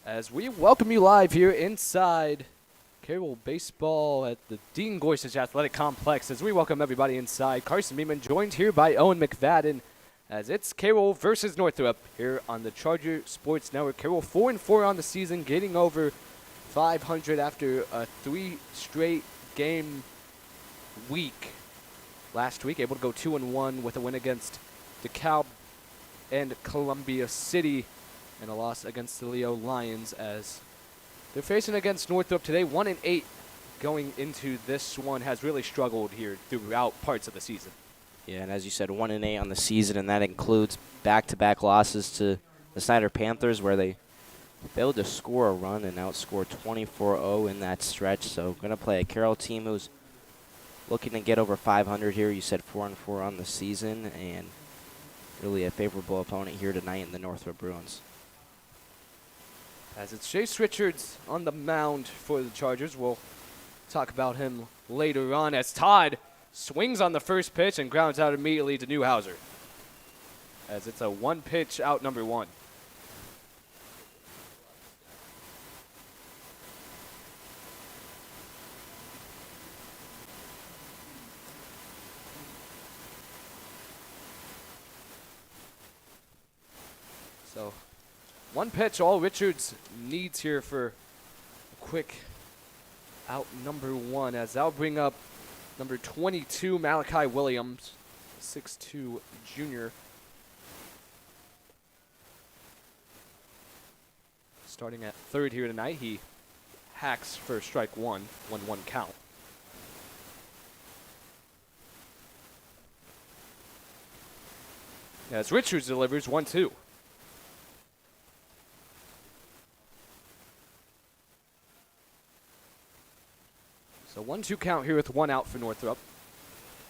as we welcome you live here inside Carroll Baseball at the Dean Gorsuch Athletic Complex as we welcome everybody inside. Carson Beeman joined here by Owen McFadden as it's Carroll versus Northrop here on the Charger Sports Network. Carroll 4-4 on the season, getting over 500 after a 3 straight game week. Last week, able to go 2-1 with a win against DeKalb and Columbia City and a loss against the Leo Lions as they're facing against Northrop today. 1-8 going into this one, has really struggled here throughout parts of the season. Yeah, and as you said, 1-8 on the season, and that includes back-to-back losses to the Snyder Panthers, where they failed to score a run and outscored 24-0 in that stretch. So going to play a Carroll team who's looking to get over 500 here. You said 4-4 on the season, and really a favorable opponent here tonight in the Northrop Bruins. As it's Chase Richards on the mound for the Chargers. We'll talk about him later on as Todd swings on the first pitch and grounds out immediately to Newhouser. As it's a one-pitch out number one. So, one pitch, all Richards needs here for a quick out number one, as that'll bring up number 22, Malachi Williams, 6'2" junior. Starting at third here tonight, he hacks for strike one, 1-1 count. As Richards delivers 1-2. So 1-2 count here with one out for Northrop.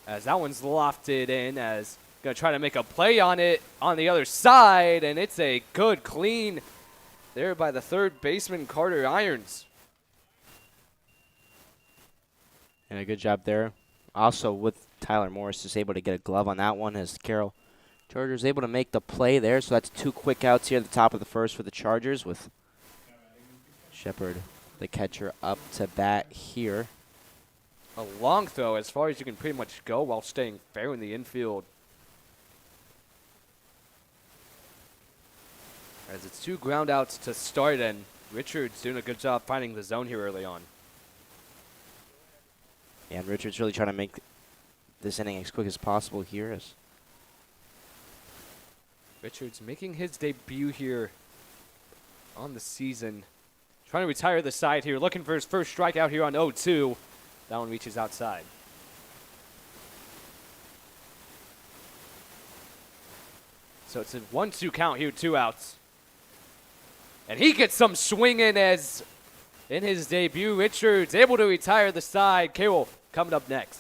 As that one's lofted in, as going to try to make a play on it on the other side, and it's a good clean there by the third baseman, Carter Irons. And a good job there. Also with Tyler Morris just able to get a glove on that one as Carroll Chargers able to make the play there. So that's 2 quick outs here at the top of the first for the Chargers with Shepard, the catcher, up to bat here. A long throw as far as you can pretty much go while staying fair in the infield. As it's 2 ground outs to start, and Richards doing a good job finding the zone here early on. And Richards really trying to make this inning as quick as possible here. As Richards making his debut here on the season. Trying to retire the side here, looking for his first strikeout here on 0-2. That one reaches outside. So it's a 1-2 count here, 2 outs. And he gets some swinging as in his debut, Richards able to retire the side. Carroll coming up next.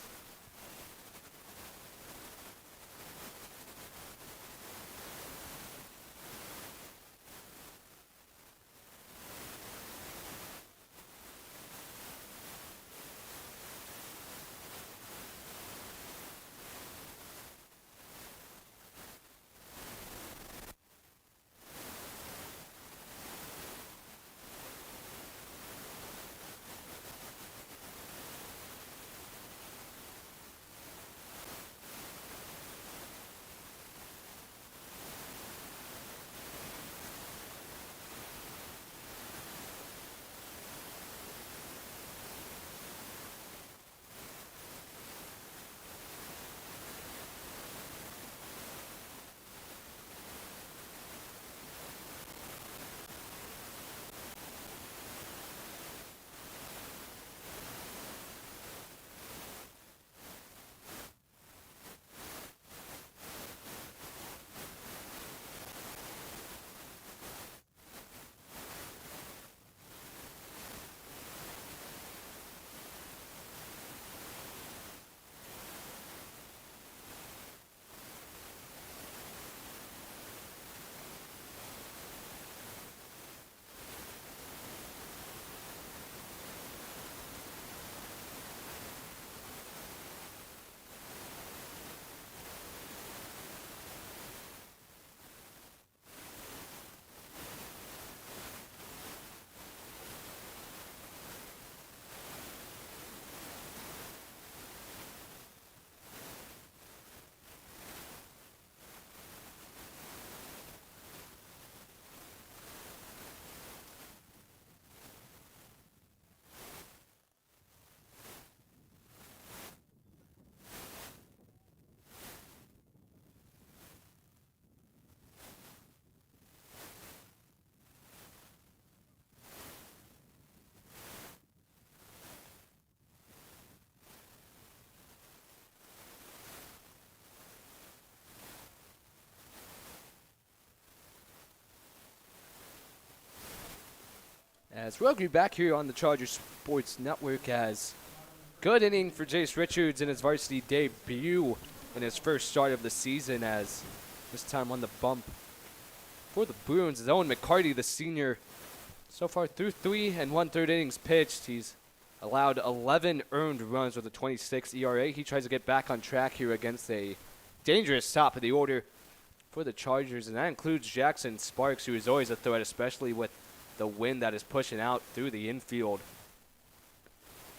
As we'll be back here on the Chargers Sports Network as good inning for Jace Richards in his varsity debut in his first start of the season, as this time on the bump for the Bruins is Owen McCarty, the senior. So far through 3 1/3 innings pitched, he's allowed 11 earned runs with a 26 ERA. He tries to get back on track here against a dangerous top of the order for the Chargers, and that includes Jackson Sparks, who is always a threat, especially with the wind that is pushing out through the infield.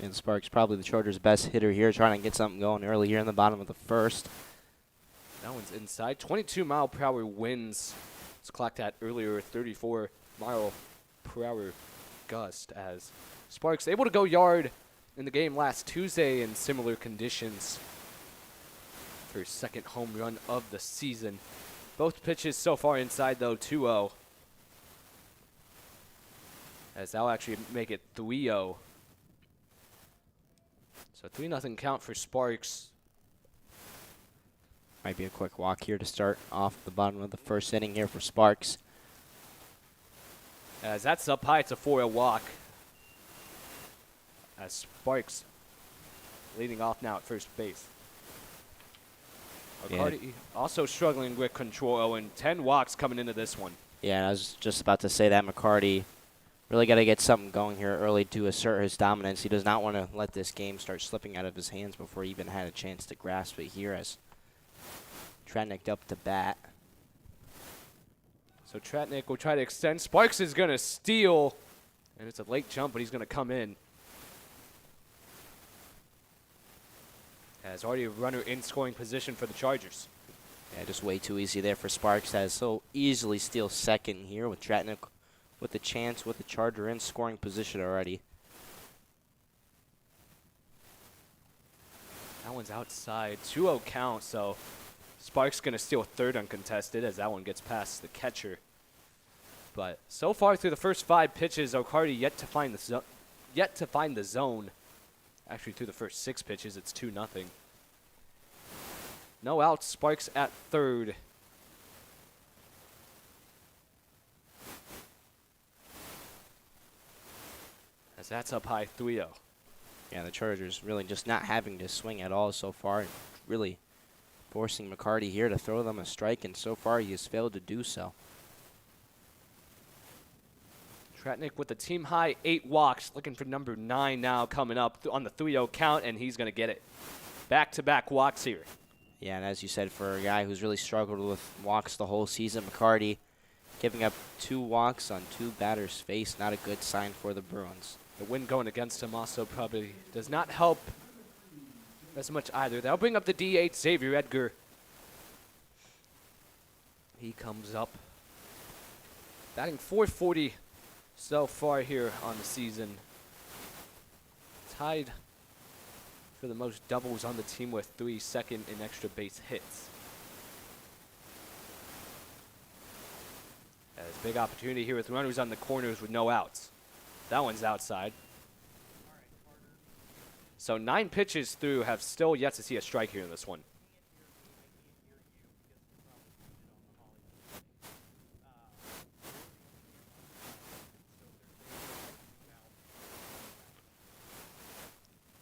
And Sparks probably the Chargers' best hitter here, trying to get something going early here in the bottom of the first. That one's inside. 22-mile-per-hour winds. It's clocked at earlier, 34-mile-per-hour gust, as Sparks able to go yard in the game last Tuesday in similar conditions for his second home run of the season. Both pitches so far inside, though, 2-0. As that'll actually make it 3-0. So 3-0 count for Sparks. Might be a quick walk here to start off the bottom of the first inning here for Sparks. As that's up high, it's a 4-0 walk. As Sparks leading off now at first base. McCarty also struggling with control, and 10 walks coming into this one. Yeah, I was just about to say that McCarty really got to get something going here early to assert his dominance. He does not want to let this game start slipping out of his hands before he even had a chance to grasp it here as Tratnik up to bat. So Tratnik will try to extend. Sparks is going to steal, and it's a late jump, but he's going to come in. As already a runner in scoring position for the Chargers. Yeah, just way too easy there for Sparks. That is so easily steal second here with Tratnik with the chance with the Charger in scoring position already. That one's outside. 2-0 count, so Sparks going to steal third uncontested as that one gets past the catcher. But so far through the first 5 pitches, O'Carty yet to find the zone. Actually, through the first 6 pitches, it's 2-0. No outs, Sparks at third. As that's up high, 3-0. Yeah, the Chargers really just not having to swing at all so far, and really forcing McCarty here to throw them a strike, and so far he has failed to do so. Tratnik with the team high 8 walks, looking for number 9 now coming up on the 3-0 count, and he's going to get it. Back-to-back walks here. Yeah, and as you said, for a guy who's really struggled with walks the whole season, McCarty giving up 2 walks on 2 batters faced, not a good sign for the Bruins. The wind going against him also probably does not help as much either. That'll bring up the D8, Xavier Edgar. He comes up batting .440 so far here on the season. Tied for the most doubles on the team with 3 second and extra base hits. As big opportunity here with runners on the corners with no outs. That one's outside. So 9 pitches through, have still yet to see a strike here in this one.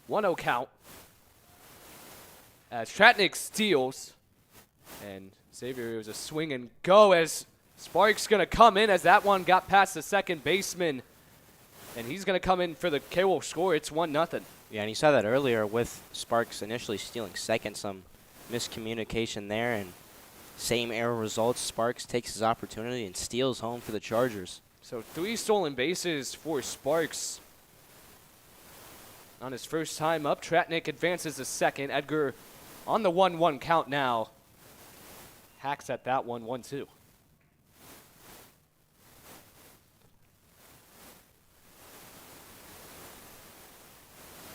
One-0 count as Tratnik steals, and Xavier was a swing and go as Sparks going to come in as that one got past the second baseman, and he's going to come in for the Carroll score. It's 1-0. Yeah, and you saw that earlier with Sparks initially stealing second, some miscommunication there, and same error results. Sparks takes his opportunity and steals home for the Chargers. So 3 stolen bases for Sparks on his first time up. Tratnik advances to second. Edgar on the 1-1 count now. Hacks at that one, 1-2.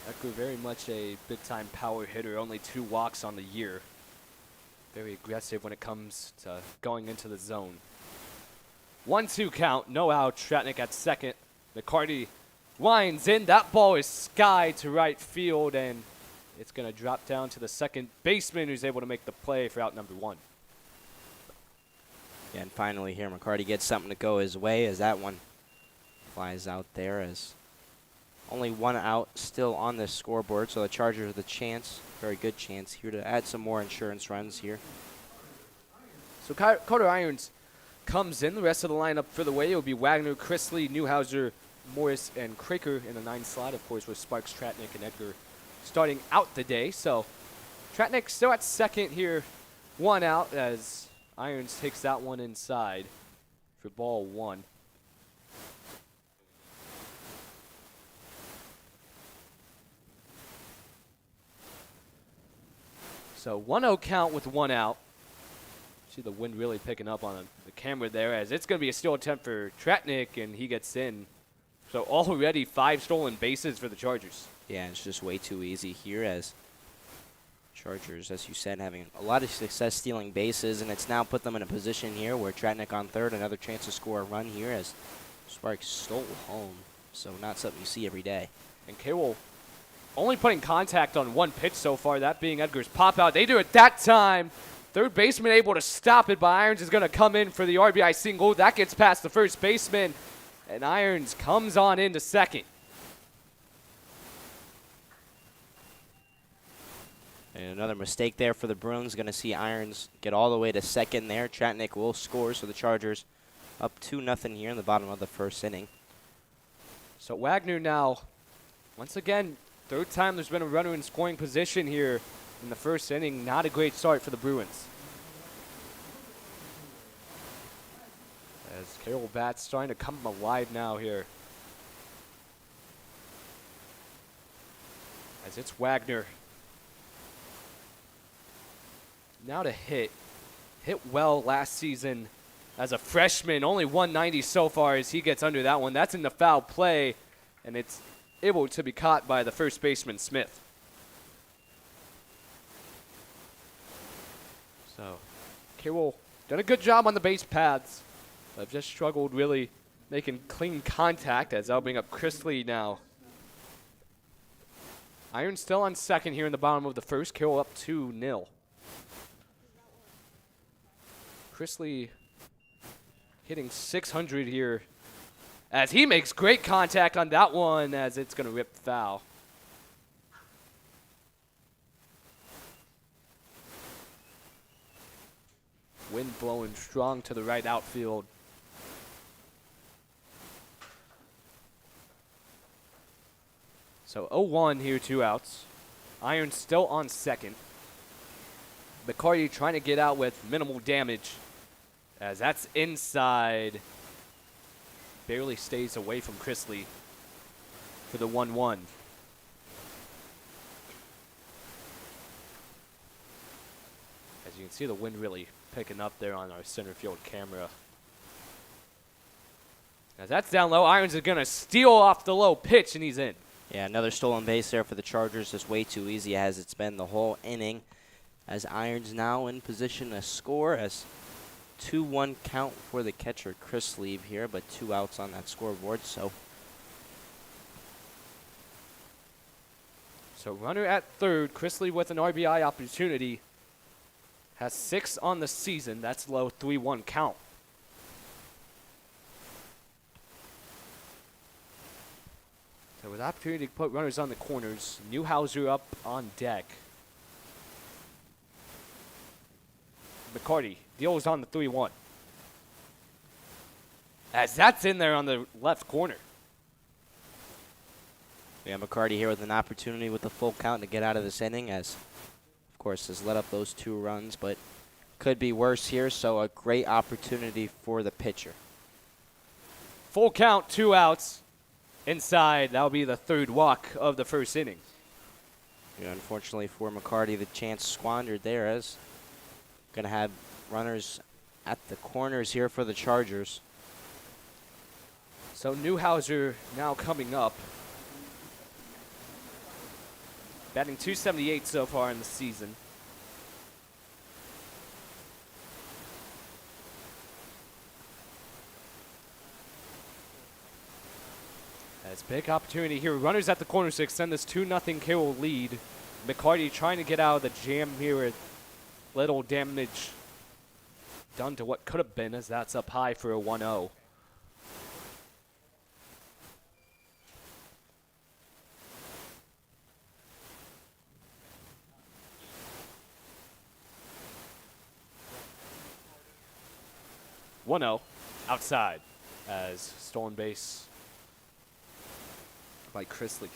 Edgar very much a big-time power hitter, only 2 walks on the year. Very aggressive when it comes to going into the zone. 1-2 count, no out. Tratnik at second. McCarty winds in. That ball is sky to right field, and it's going to drop down to the second baseman, who's able to make the play for out number 1. Yeah, and finally here, McCarty gets something to go his way as that one flies out there as only one out still on this scoreboard, so the Chargers have the chance, very good chance here to add some more insurance runs here. So Carter Irons comes in. The rest of the lineup for the way it will be Wagner, Chrisley, Newhouser, Morris, and Kraker in the 9 slot, of course, with Sparks, Tratnik, and Edgar starting out the day. So Tratnik still at second here, 1 out as Irons takes that one inside for ball 1. So 1-0 count with 1 out. See the wind really picking up on the camera there as it's going to be a steal attempt for Tratnik, and he gets in. So already 5 stolen bases for the Chargers. Yeah, it's just way too easy here as Chargers, as you said, having a lot of success stealing bases, and it's now put them in a position here where Tratnik on third, another chance to score a run here as Sparks stole home. So not something you see every day. And Carroll only putting contact on 1 pitch so far, that being Edgar's pop out. They do it that time. Third baseman able to stop it, but Irons is going to come in for the RBI single. That gets past the first baseman, and Irons comes on into second. And another mistake there for the Bruins. Going to see Irons get all the way to second there. Tratnik will score, so the Chargers up 2-0 here in the bottom of the first inning. So Wagner now, once again, third time there's been a runner in scoring position here in the first inning. Not a great start for the Bruins. As Carroll bats starting to come alive now here. As it's Wagner. Now to hit. Hit well last season as a freshman. Only 190 so far as he gets under that one. That's in the foul play, and it's able to be caught by the first baseman, Smith. So, Carroll done a good job on the base paths, but just struggled really making clean contact as that'll bring up Chrisley now. Irons still on second here in the bottom of the first. Carroll up 2-0. Chrisley hitting 600 here as he makes great contact on that one as it's going to rip foul. Wind blowing strong to the right outfield. So 0-1 here, 2 outs. Irons still on second. McCarty trying to get out with minimal damage as that's inside. Barely stays away from Chrisley for the 1-1. As you can see, the wind really picking up there on our center field camera. As that's down low, Irons is going to steal off the low pitch, and he's in. Yeah, another stolen base there for the Chargers. Just way too easy as it's been the whole inning. As Irons now in position to score as 2-1 count for the catcher, Chrisley here, but 2 outs on that scoreboard. So runner at third, Chrisley with an RBI opportunity. Has 6 on the season. That's low, 3-1 count. So with opportunity to put runners on the corners, Newhouser up on deck. McCarty deals on the 3-1. As that's in there on the left corner. yeah, McCarty here with an opportunity with the full count to get out of this inning as, of course, has let up those 2 runs, but could be worse here, so a great opportunity for the pitcher. Full count, 2 outs. Inside, that'll be the 3rd walk of the first inning. Yeah, unfortunately for McCarty, the chance squandered there as going to have runners at the corners here for the Chargers. So Newhouser now coming up. Batting .278 so far in the season. As big opportunity here. Runners at the corners to extend this 2-0 Carroll lead. McCarty trying to get out of the jam here with little damage done to what could have been as that's up high for a 1-0. 1-0 outside as stolen base by Chrisley.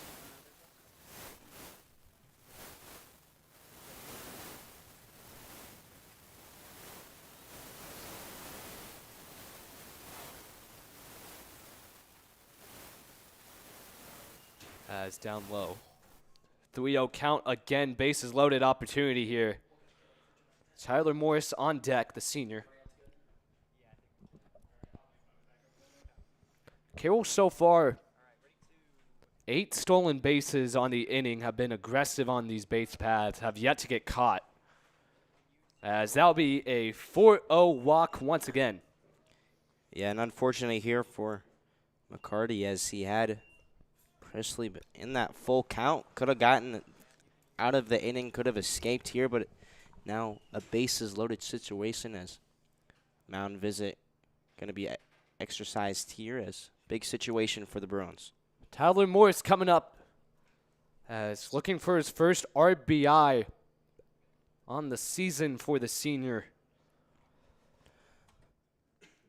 As down low. 3-0 count again. Bases loaded opportunity here. Tyler Morris on deck, the senior. Carroll so far, 8 stolen bases on the inning, have been aggressive on these base paths, have yet to get caught. As that'll be a 4-0 walk once again. Yeah, and unfortunately here for McCarty, as he had Presley in that full count, could have gotten out of the inning, could have escaped here, but now a bases loaded situation as mound visit going to be exercised here as big situation for the Bruins. Tyler Morris coming up as looking for his first RBI on the season for the senior.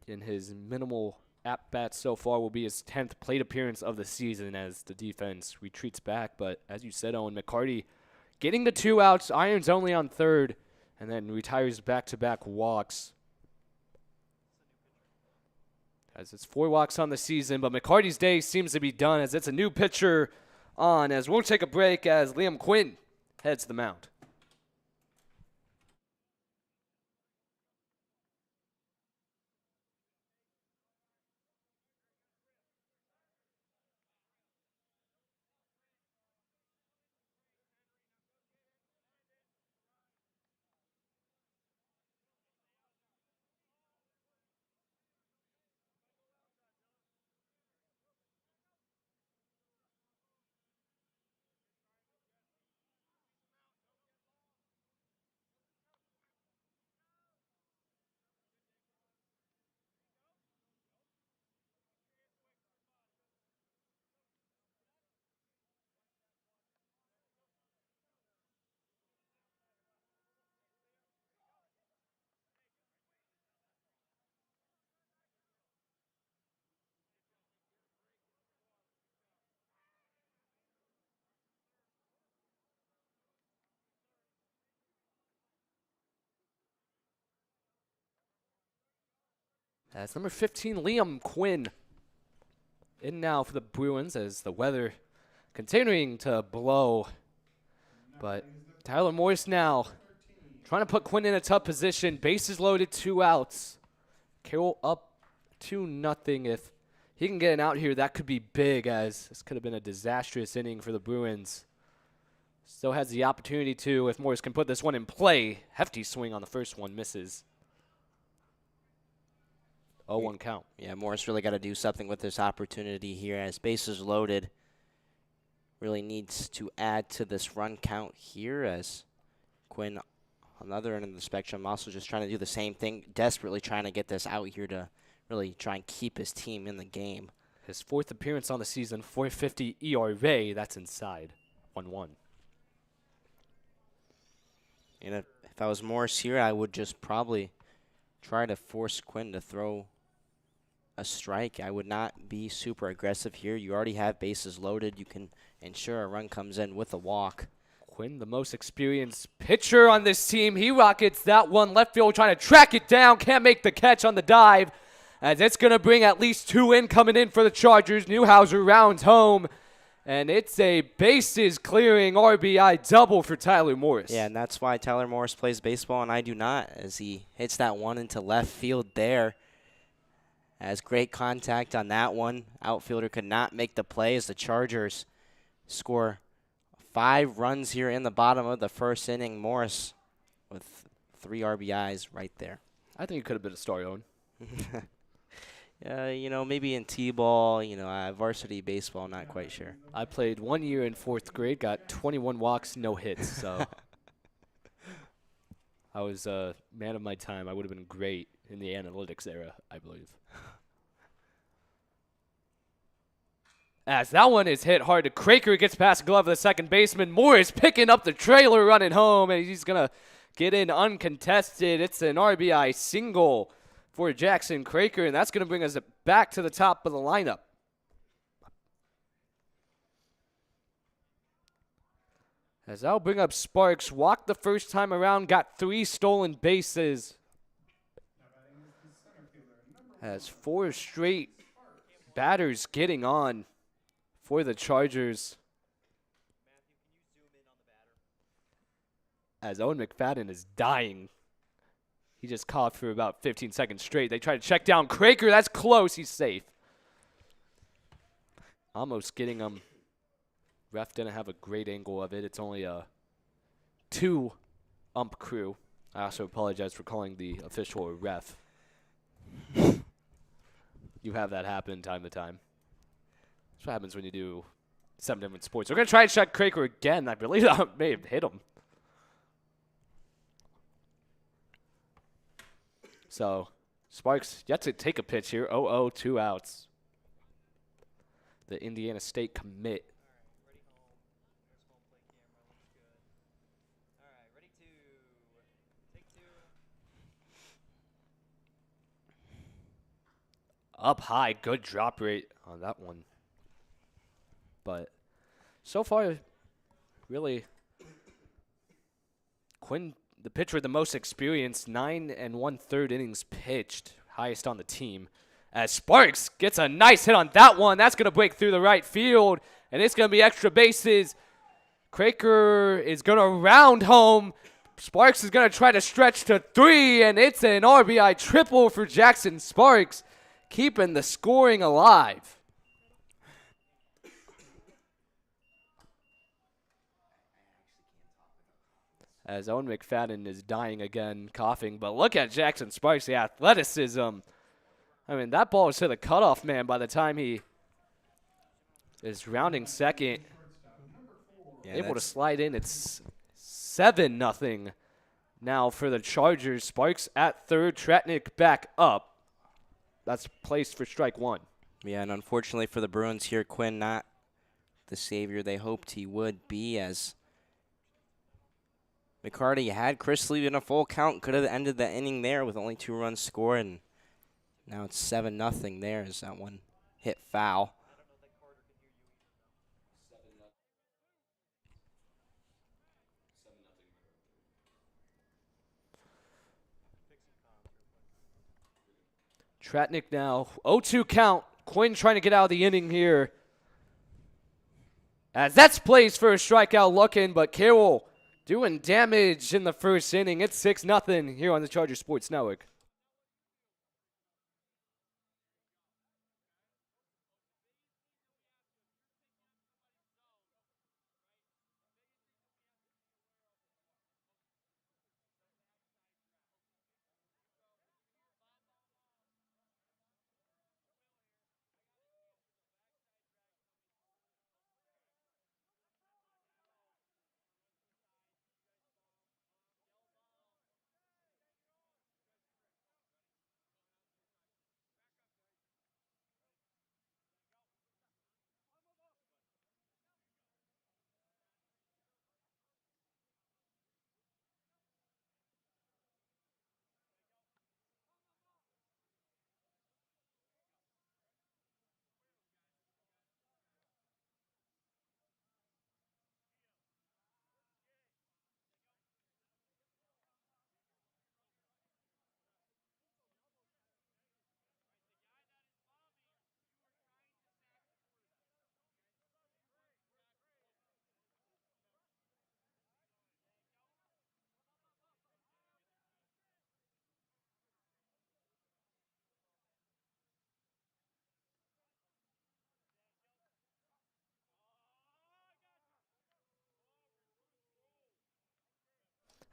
In his minimal at-bats so far will be his 10th plate appearance of the season as the defense retreats back. But as you said, Owen, McCarty getting the 2 outs, irons only on third, and then retires back-to-back walks. As it's 4 walks on the season, but McCarty's day seems to be done as it's a new pitcher on. As we'll take a break as Liam Quinn heads to the mound. As number 15, Liam Quinn, in now for the Bruins as the weather continuing to blow. But Tyler Morris now trying to put Quinn in a tough position. Bases loaded, 2 outs. Carroll up 2-0. If he can get an out here, that could be big, as this could have been a disastrous inning for the Bruins. Still has the opportunity to, if Morris can put this one in play. Hefty swing on the first one, misses. 0-1 count. Yeah, Morris really got to do something with this opportunity here as bases loaded. Really needs to add to this run count here as Quinn on the other end of the spectrum also just trying to do the same thing, desperately trying to get this out here to really try and keep his team in the game. His 4th appearance on the season, 4.50 ERA, that's inside. 1-1. And if I was Morris here, I would just probably try to force Quinn to throw a strike. I would not be super aggressive here. You already have bases loaded. You can ensure a run comes in with a walk. Quinn, the most experienced pitcher on this team. He rockets that one left field, trying to track it down. Can't make the catch on the dive, as it's going to bring at least 2 in coming in for the Chargers. Newhouser rounds home, and it's a bases clearing RBI double for Tyler Morris. Yeah, and that's why Tyler Morris plays baseball and I do not, as he hits that one into left field there. As great contact on that one. Outfielder could not make the play as the Chargers score 5 runs here in the bottom of the first inning. Morris with 3 RBIs right there. I think it could have been a story, Owen. Maybe in T-ball, varsity baseball, not quite sure. I played 1 year in 4th grade, got 21 walks, no hits, so I was a man of my time. I would have been great in the analytics era, I believe. As that one is hit hard to Craker, gets past the glove of the second baseman. Morris picking up the trailer, running home, and he's going to get in uncontested. It's an RBI single for Jackson Craker, and that's going to bring us back to the top of the lineup. As I'll bring up Sparks, walked the first time around, got 3 stolen bases. Has 4 straight batters getting on for the Chargers. As Owen McFadden is dying. He just coughed for about 15 seconds straight. They try to check down Craker. That's close. He's safe. Almost getting him. Ref didn't have a great angle of it. It's only a 2 ump crew. I also apologize for calling the official a ref. You have that happen time to time. That's what happens when you do 7 different sports. We're going to try and check Craker again. I believe that may have hit him. So, Sparks yet to take a pitch here. 0-0, 2 outs. The Indiana State commit. Up high, good drop rate on that one. But so far, really, Quinn, the pitcher with the most experience, 9 1/3 innings pitched, highest on the team. As Sparks gets a nice hit on that one. That's going to break through the right field, and it's going to be extra bases. Craker is going to round home. Sparks is going to try to stretch to 3, and it's an RBI triple for Jackson Sparks, keeping the scoring alive. As Owen McFadden is dying again, coughing. But look at Jackson Sparks, the athleticism. I mean, that ball was to the cutoff man by the time he is rounding second. Yeah, able to slide in. It's 7-0 now for the Chargers. Sparks at third, Tratnik back up. That's placed for strike 1. Yeah, and unfortunately for the Bruins here, Quinn not the savior they hoped he would be, as McCarty had Chris Lee in a full count, could have ended the inning there with only 2 runs scored, and now it's 7-0 there as that one hit foul. Tratnik now, 0-2 count. Quinn trying to get out of the inning here. As that's plays for a strikeout looking, but Carroll doing damage in the first inning. It's 6-0 here on the Charger Sports Network.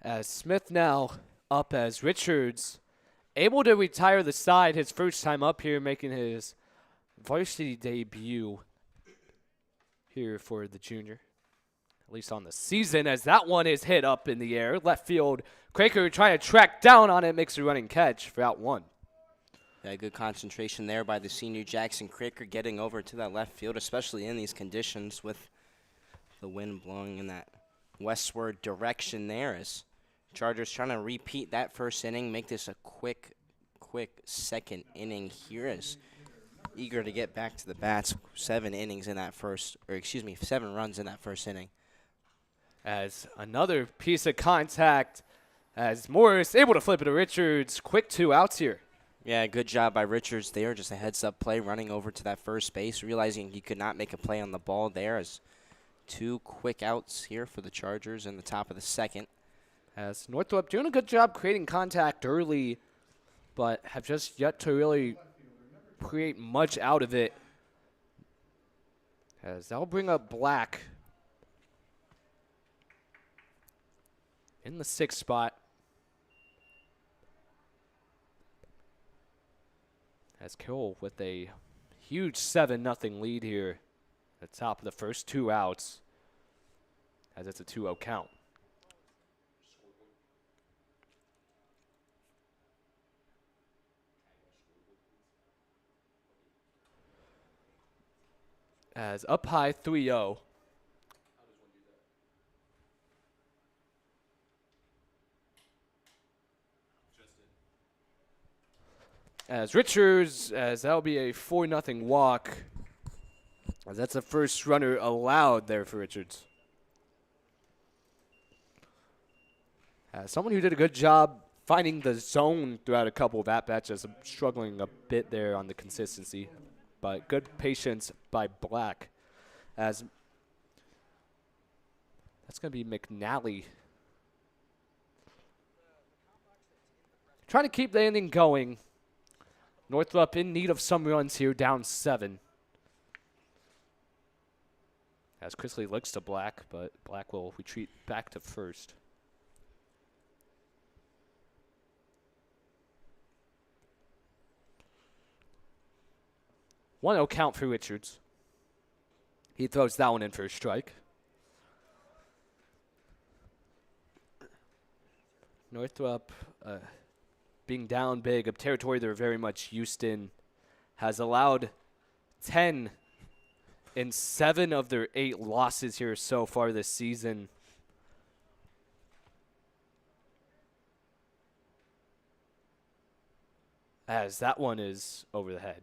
As Smith now up as Richards able to retire the side his first time up here, making his varsity debut here for the junior, at least on the season, as that one is hit up in the air. Left field, Craker trying to track down on it, makes a running catch for out 1. Yeah, good concentration there by the senior Jackson Craker, getting over to that left field, especially in these conditions with the wind blowing in that westward direction there, as Chargers trying to repeat that first inning, make this a quick quick second inning here, is eager to get back to the bats. 7 innings in that first, or excuse me, 7 runs in that first inning. As another piece of contact, as Morris able to flip it to Richards. Quick 2 outs here. Yeah, good job by Richards there. Just a heads-up play, running over to that first base, realizing he could not make a play on the ball there. As 2 quick outs here for the Chargers in the top of the second. As Northrop doing a good job creating contact early, but have just yet to really create much out of it. As that'll bring up Black in the 6th spot. As Carroll with a huge 7-0 lead here at the top of the first 2 outs, as it's a 2-0 count. As up high 3-0. As Richards, as that'll be a 4-0 walk. As that's the first runner allowed there for Richards. As someone who did a good job finding the zone throughout a couple of at-bats, as I'm struggling a bit there on the consistency. But good patience by Black. As that's going to be McNally. Trying to keep the inning going. Northrop in need of some runs here, down 7. As Chrisley looks to Black, but Black will retreat back to first. One 0 count for Richards. He throws that one in for a strike. Northrop being down big, a territory they're very much used in, has allowed 10 in 7 of their 8 losses here so far this season. As that one is over the head.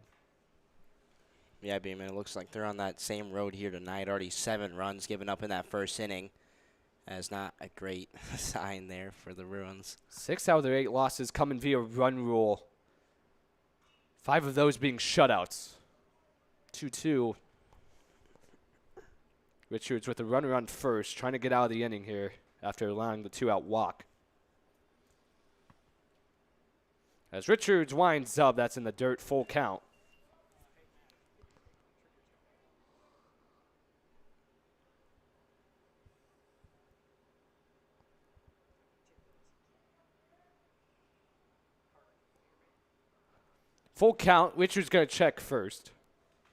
Yeah, Beeman, it looks like they're on that same road here tonight. Already 7 runs given up in that first inning. That's not a great sign there for the Bruins. 6 out of their 8 losses coming via run rule. 5 of those being shutouts. 2-2. Richards with a runner on first, trying to get out of the inning here after allowing the 2-out walk. As Richards winds up, that's in the dirt, full count. Full count. Richards going to check first.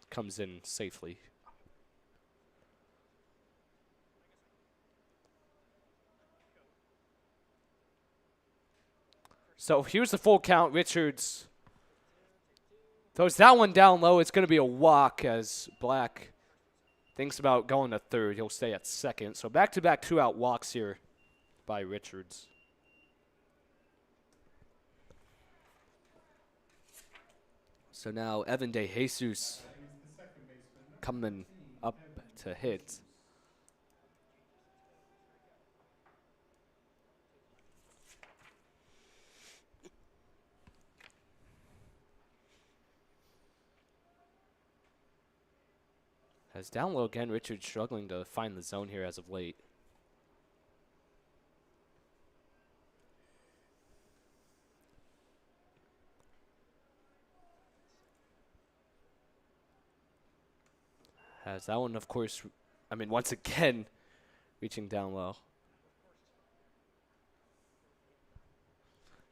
Comes in safely. So here's the full count. Richards throws that one down low. It's going to be a walk as Black thinks about going to third. He'll stay at second. So back-to-back 2-out walks here by Richards. So now Evan De Jesus coming up to hit. As down low again, Richards struggling to find the zone here as of late. As that one, of course, once again, reaching down low.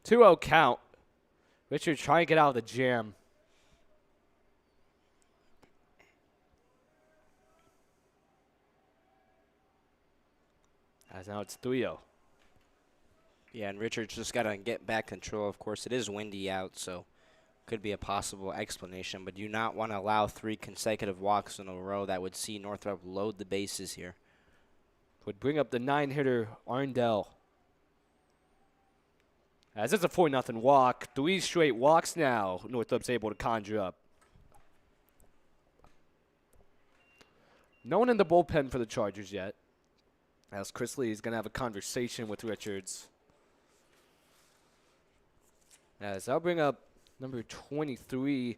2-0 count. Richards trying to get out of the jam. As now it's 3-0. Yeah, and Richards just got to get back control. Of course, it is windy out, so could be a possible explanation, but you not want to allow 3 consecutive walks in a row. That would see Northrop load the bases here. Would bring up the 9-hitter, Arndell. As it's a 4-0 walk. 3 straight walks now. Northrop's able to conjure up. No one in the bullpen for the Chargers yet. As Chris Lee is going to have a conversation with Richards. As I'll bring up number 23,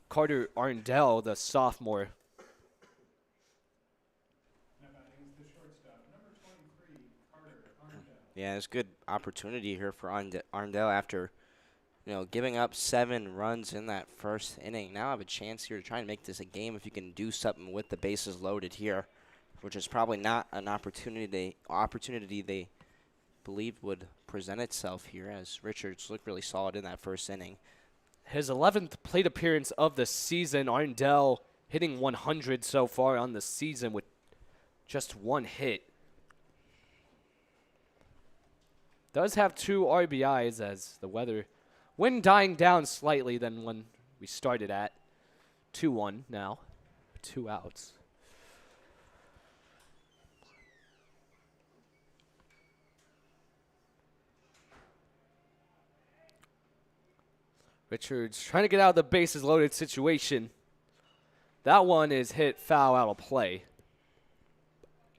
Carter Arndell, the sophomore. Yeah, it's a good opportunity here for Arndell after, giving up 7 runs in that first inning. Now I have a chance here to try and make this a game if you can do something with the bases loaded here, which is probably not an opportunity they believed would present itself here, as Richards looked really solid in that first inning. His 11th plate appearance of the season. Arndell hitting 100 so far on the season with just 1 hit. Does have 2 RBIs as the wind dying down slightly than when we started at. 2-1 now. 2 outs. Richards trying to get out of the bases loaded situation. That one is hit foul out of play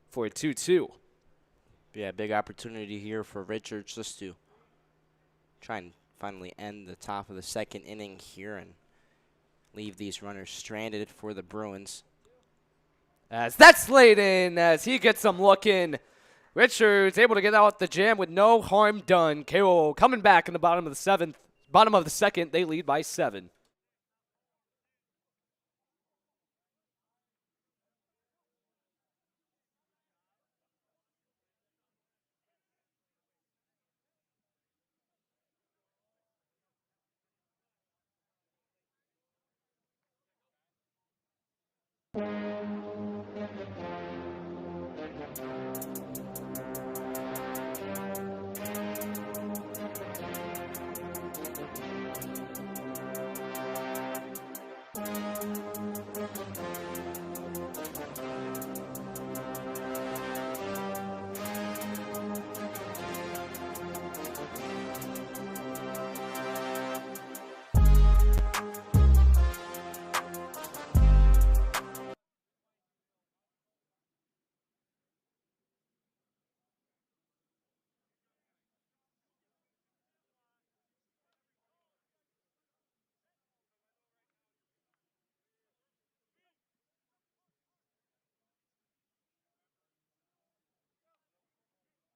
for a 2-2. Yeah, big opportunity here for Richards just to try and finally end the top of the second inning here and leave these runners stranded for the Bruins. As that's laid in, as he gets them looking. Richards able to get out the jam with no harm done. Carroll coming back in the bottom of the second. They lead by 7.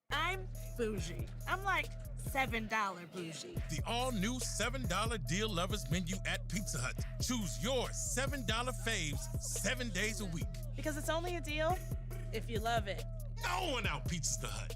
I'm bougie. I'm like $7 bougie. The all-new $7 deal lovers menu at Pizza Hut. Choose your $7 faves 7 days a week. Because it's only a deal if you love it. No one out-pizzas the Hut.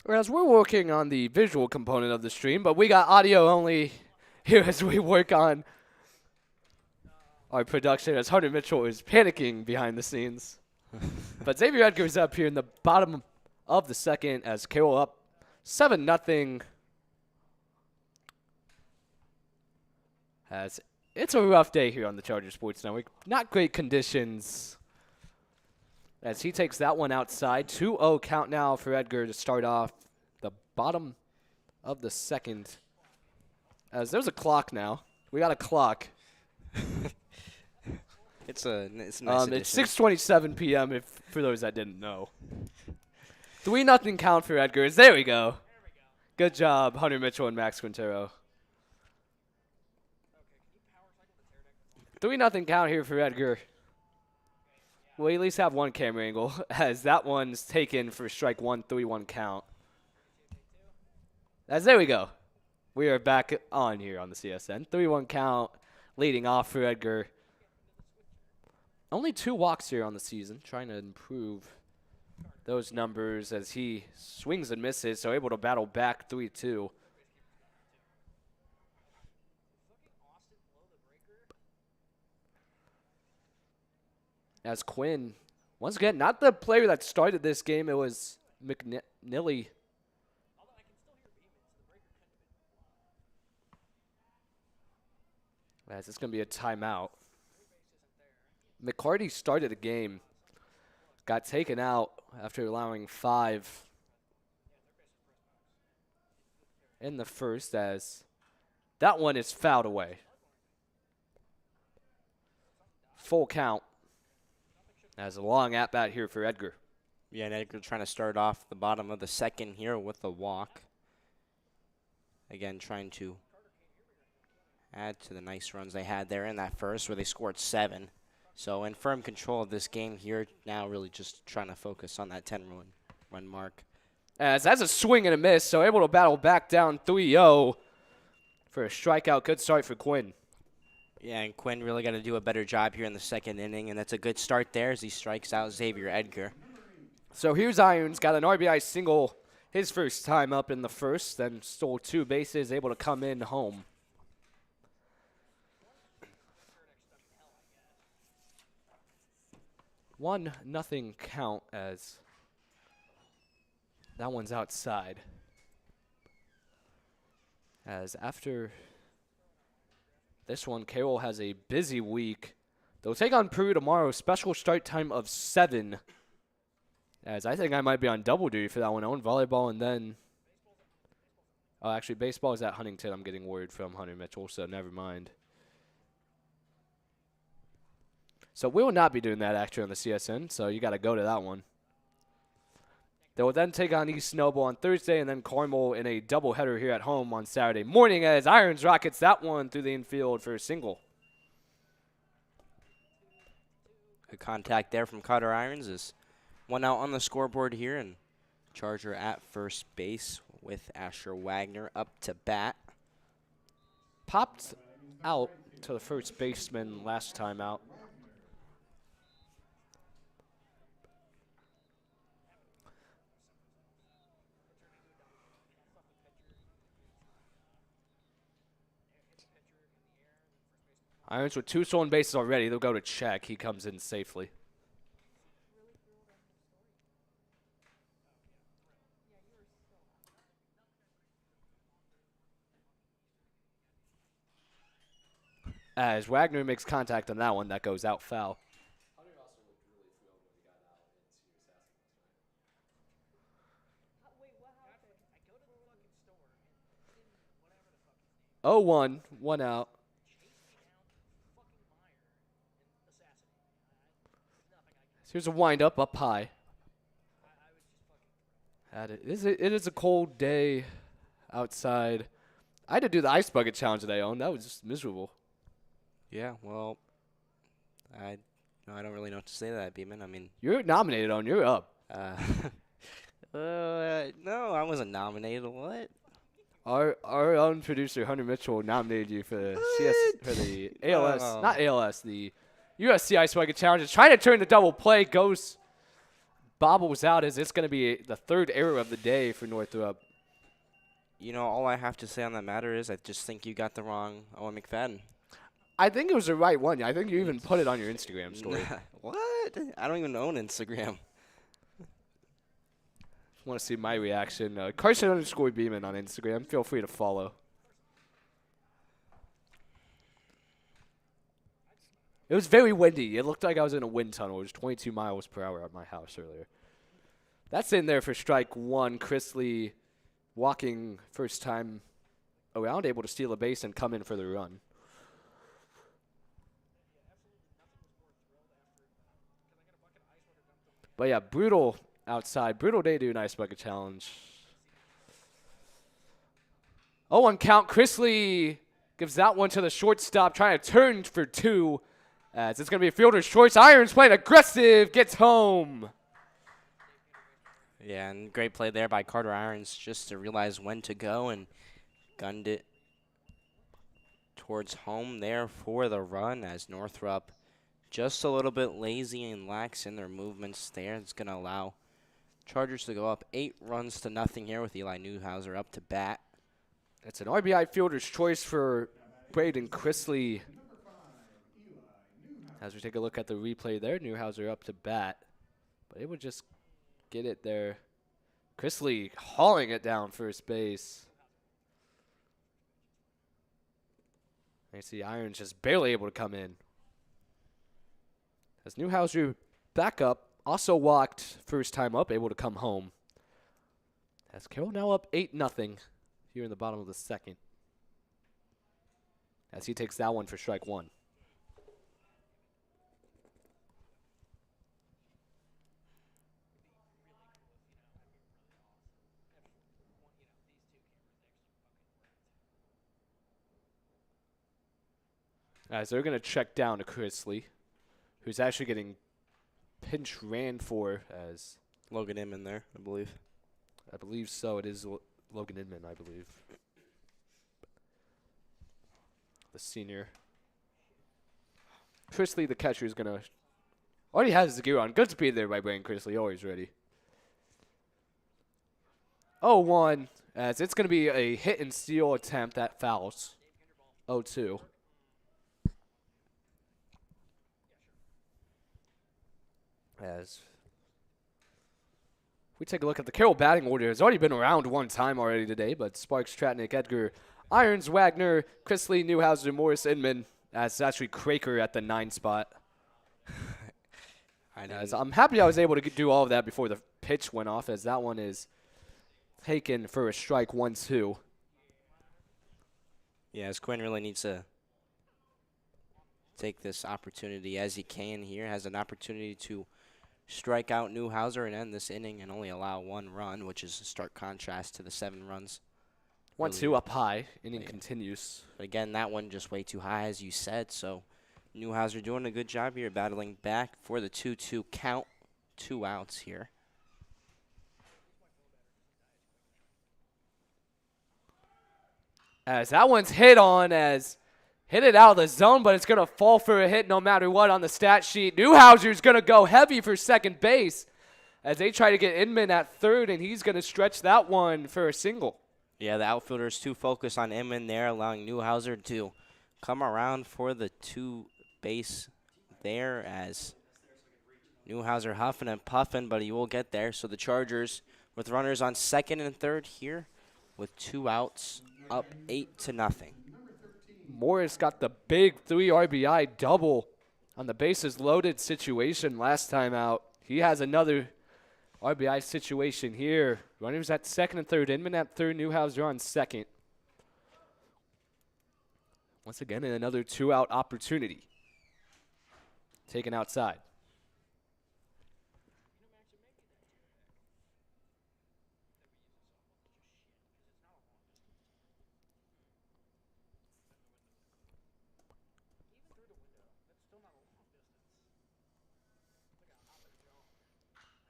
Whereas we're working on the visual component of the stream, but we got audio only here as we work on our production, as Hunter Mitchell is panicking behind the scenes. But Xavier Edgar's up here in the bottom of the second as Carroll up 7-0. As it's a rough day here on the Charger Sports Network. Not great conditions. As he takes that one outside. 2-0 count now for Edgar to start off the bottom of the second. As there's a clock now. We got a clock. It's a nice addition. It's 6:27 p.m. if for those that didn't know. 3-0 count for Edgar. There we go. Good job, Hunter Mitchell and Max Quintero. 3-0 count here for Edgar. We'll at least have one camera angle, as that one's taken for strike 1, 3-1 count. As there we go. We are back on here on the CSN. 3-1 count, leading off for Edgar. Only 2 walks here on the season, trying to improve those numbers as he swings and misses, so able to battle back 3-2. As Quinn, once again, not the player that started this game, it was McNilly. As it's going to be a timeout. McCarty started the game, got taken out after allowing 5 in the first, as that one is fouled away. Full count as a long at-bat here for Edgar. Yeah, and Edgar trying to start off the bottom of the second here with a walk. Again, trying to add to the nice runs they had there in that first where they scored 7. So in firm control of this game here, now really just trying to focus on that 10-run mark. As that's a swing and a miss, so able to battle back down 3-0 for a strikeout. Good start for Quinn. Yeah, and Quinn really got to do a better job here in the second inning, and that's a good start there as he strikes out Xavier Edgar. So here's Irons, got an RBI single his first time up in the first, then stole 2 bases, able to come in home. One nothing count as that one's outside. As after this one, Carroll has a busy week. They'll take on Peru tomorrow, special start time of 7. As I think I might be on double duty for that one. I own volleyball and then, oh, actually baseball is at Huntington. I'm getting word from Hunter Mitchell, so never mind. So we will not be doing that actually on the CSN, so you got to go to that one. They will then take on East Noble on Thursday and then Carmel in a doubleheader here at home on Saturday morning as Irons rockets that one through the infield for a single. Good contact there from Carter Irons is 1 out on the scoreboard here, and Charger at first base with Asher Wagner up to bat. Popped out to the first baseman last time out. Irons with 2 stolen bases already. They'll go to check. He comes in safely. As Wagner makes contact on that one, that goes out foul. 0-1, 1 out. Here's a windup up high. It is a cold day outside. I had to do the ice bucket challenge today, Owen. That was just miserable. Yeah, well, I don't really know what to say to that, Beeman. I mean, You're nominated, Owen. You're up. No, I wasn't nominated. What? Our own producer Hunter Mitchell nominated you for the ALS, not ALS, the USC Ice Bucket Challenge. Is trying to turn the double play, bobbles out as it's going to be the 3rd error of the day for Northrop. You know, all I have to say on that matter is I just think you got the wrong Owen McFadden. I think it was the right one. I think you even put it on your Instagram story. What? I don't even own Instagram. Want to see my reaction? Carson_Beeman on Instagram. Feel free to follow. It was very windy. It looked like I was in a wind tunnel. It was 22 miles per hour at my house earlier. That's in there for strike 1. Chris Lee walking first time around, able to steal a base and come in for the run. But yeah, brutal outside. Brutal day to do an ice bucket challenge. 0-1 count. Chris Lee gives that one to the shortstop, trying to turn for 2. As it's going to be a fielder's choice. Irons playing aggressive, gets home. Yeah, and great play there by Carter Irons just to realize when to go and gunned it towards home there for the run as Northrop just a little bit lazy and lax in their movements there. It's going to allow Chargers to go up 8-0 here with Eli Newhouser up to bat. It's an RBI fielder's choice for Braden Chrisley. As we take a look at the replay there, Newhouser up to bat. But it would just get it there. Chrisley hauling it down first base. I see Irons just barely able to come in. As Newhouser back up, also walked first time up, able to come home. As Carroll now up 8-0 here in the bottom of the second. As he takes that one for strike one. As they're going to check down to Chrisley, who's actually getting pinch ran for as Logan Inman there, I believe. I believe so. It is Logan Inman, I believe. The senior. Chrisley, the catcher, is going to already has his gear on. Good speed there by Brandon Chrisley. Always ready. 0-1 as it's going to be a hit and steal attempt that fouls. 0-2. As we take a look at the Carroll batting order, it's already been around one time already today, but Sparks, Tratnick, Edgar, Irons, Wagner, Chrisley, Newhouser, Morris, Inman. That's actually Craker at the 9 spot. As I'm happy I was able to do all of that before the pitch went off, as that one is taken for a strike 1-2. Yeah, as Quinn really needs to take this opportunity as he can here. Has an opportunity to strike out Newhouser and end this inning and only allow 1 run, which is a stark contrast to the 7 runs. 1-2 up high. Inning continues. But again, that one just way too high, as you said. So Newhouser doing a good job here, battling back for the 2-2 count. 2 outs here. As that one's hit on, as hit it out of the zone, but it's going to fall for a hit no matter what on the stat sheet. Newhouser's going to go heavy for second base as they try to get Inman at third, and he's going to stretch that one for a single. Yeah, the outfielders too focused on Inman there, allowing Newhouser to come around for the 2 base there as Newhouser huffing and puffing, but he will get there. So the Chargers with runners on second and third here with 2 outs, up 8-0. Morris got the big 3 RBI double on the bases loaded situation last time out. He has another RBI situation here. Runners at second and third. Inman at third. Newhouser on second. Once again, another 2-out opportunity. Taken outside.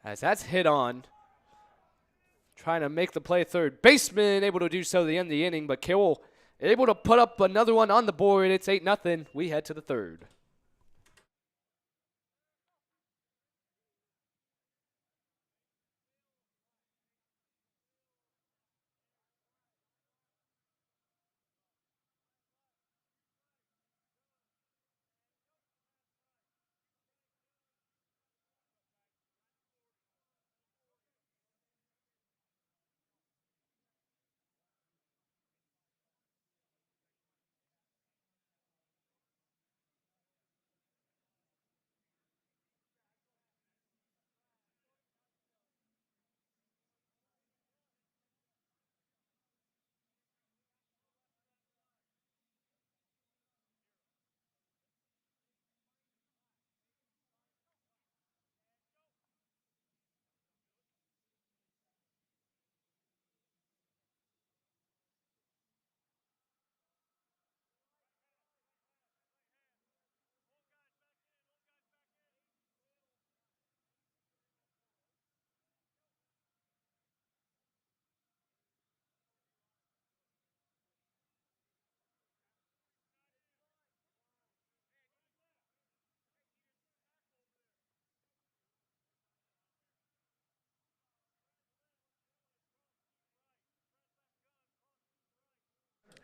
As that's hit on. Trying to make the play third baseman, able to do so at the end of the inning, but Carroll able to put up another one on the board. It's 8-0. We head to the third.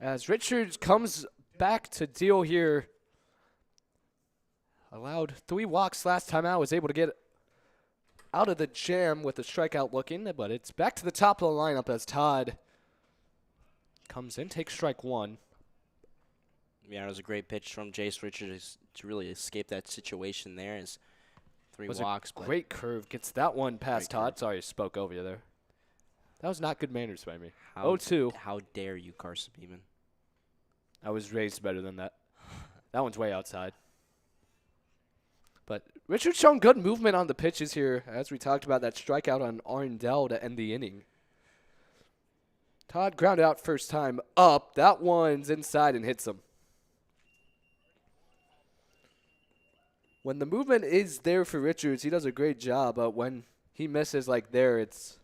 As Richards comes back to deal here. Allowed 3 walks last time out. Was able to get out of the jam with the strikeout looking, but it's back to the top of the lineup as Todd comes in, takes strike 1. Yeah, it was a great pitch from Jace Richards to really escape that situation there. His 3 Was walks, a but great curve. Gets that one past Great Todd. curve. Sorry, I spoke over you there. That was not good manners by me. how 0-2. how dare you, Carson Beeman? I was raised better than that. That one's way outside. But Richard's shown good movement on the pitches here, as we talked about that strikeout on Arndell to end the inning. Todd grounded out first time up. That one's inside and hits him. When the movement is there for Richards, he does a great job, but when he misses like there, it's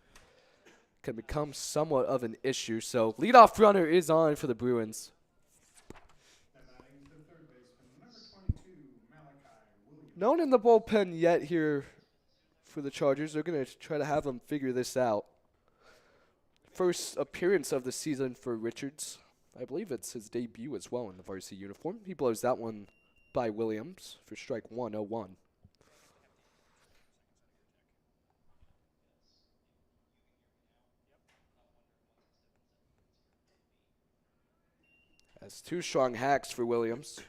can become somewhat of an issue. So leadoff runner is on for the Bruins. No one in the bullpen yet here for the Chargers. They're going to try to have him figure this out. First appearance of the season for Richards. I believe it's his debut as well in the varsity uniform. He blows that one by Williams for strike 1, 0-1. That's 2 strong hacks for Williams.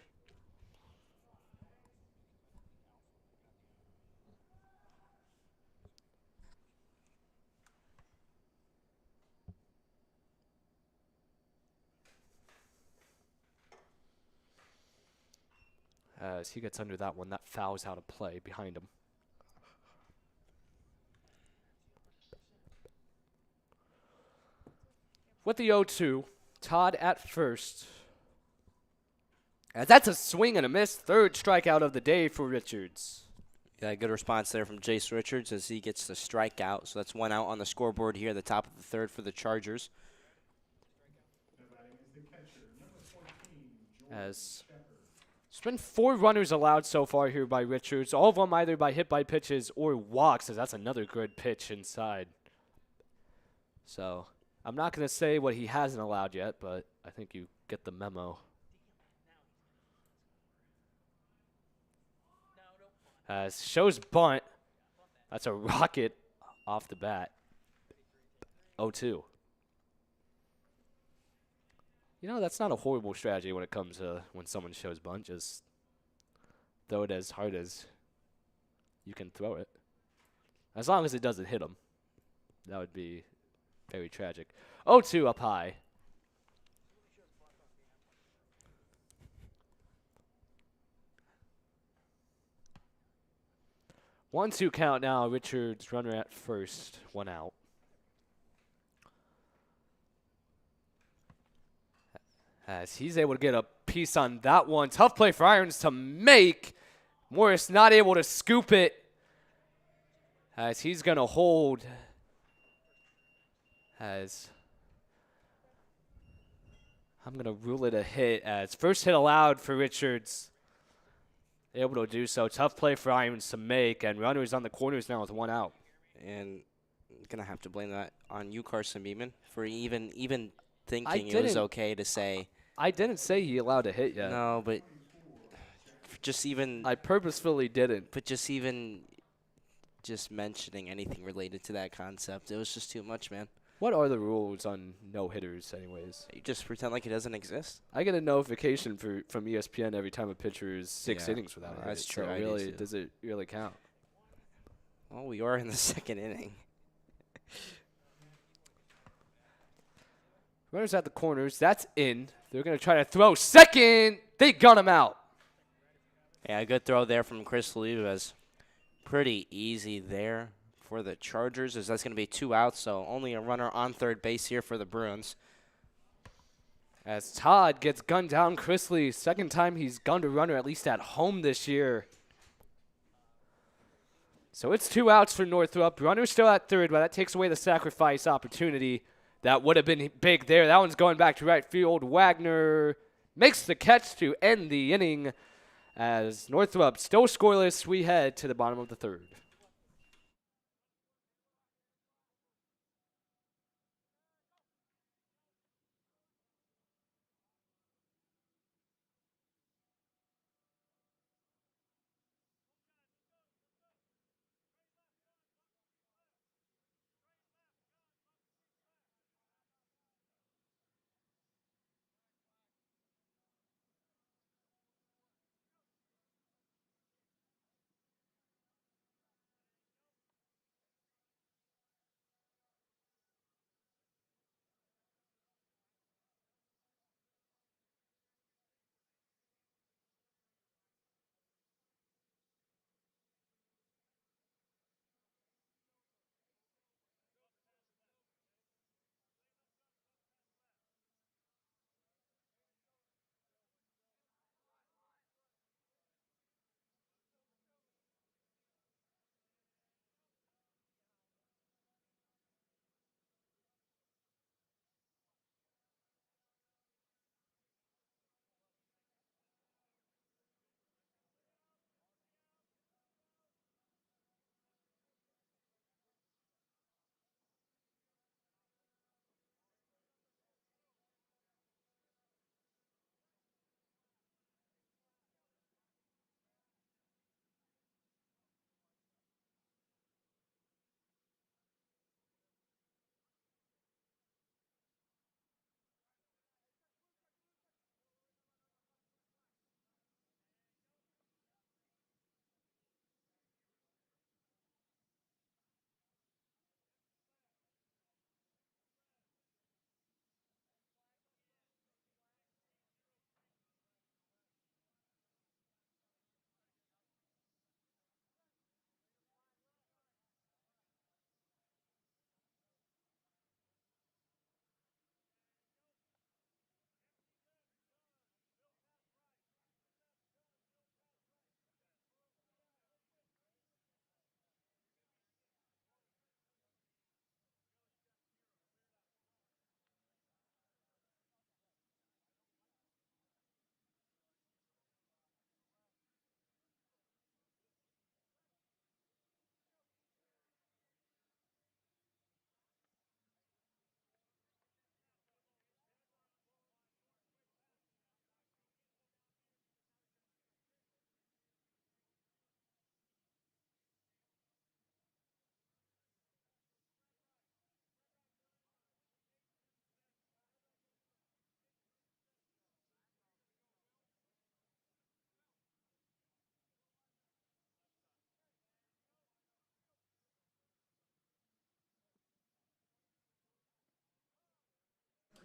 As he gets under that one, that fouls out of play behind him. With the 0-2, Todd at first. As that's a swing and a miss. Third strikeout of the day for Richards. Yeah, good response there from Jace Richards as he gets the strikeout. So that's 1 out on the scoreboard here at the top of the 3rd for the Chargers. As there's been 4 runners allowed so far here by Richards. All of them either by hit by pitches or walks, as that's another good pitch inside. So I'm not going to say what he hasn't allowed yet, but I think you get the memo. As shows bunt. That's a rocket off the bat. 0-2. You know, that's not a horrible strategy when it comes to when someone shows bunt. Just throw it as hard as you can throw it. As long as it doesn't hit him. That would be very tragic. 0-2 up high. One-two count now. Richards runner at first. 1 out. As he's able to get a piece on that one. Tough play for Irons to make. Morris not able to scoop it. As he's going to hold. As I'm going to rule it a hit. As first hit allowed for Richards. Able to do so. Tough play for Irons to make. And runners on the corners now with 1 out. And I'm going to have to blame that on you, Carson Beeman, for even thinking it was okay to say. I didn't say he allowed a hit yet. No, but just even. I purposefully didn't. But just mentioning anything related to that concept, it was just too much, man. What are the rules on no-hitters anyways? You just pretend like it doesn't exist. I get a notification from ESPN every time a pitcher is 6 innings without a hit. That's true. So I do really, too. does it really count? Well, we are in the 2nd inning. Runners at the corners. That's in. They're going to try to throw second. They gun him out. Yeah, a good throw there from Chris Olivas. Pretty easy there for the Chargers, as that's going to be 2 outs, so only a runner on 3rd base here for the Bruins. As Todd gets gunned down, Chrisley, second time he's gunned a runner, at least at home this year. So it's 2 outs for Northrop. Runner's still at 3rd, but that takes away the sacrifice opportunity. That would have been big there. That one's going back to right field. Wagner makes the catch to end the inning. As Northrop still scoreless, we head to the bottom of the 3rd.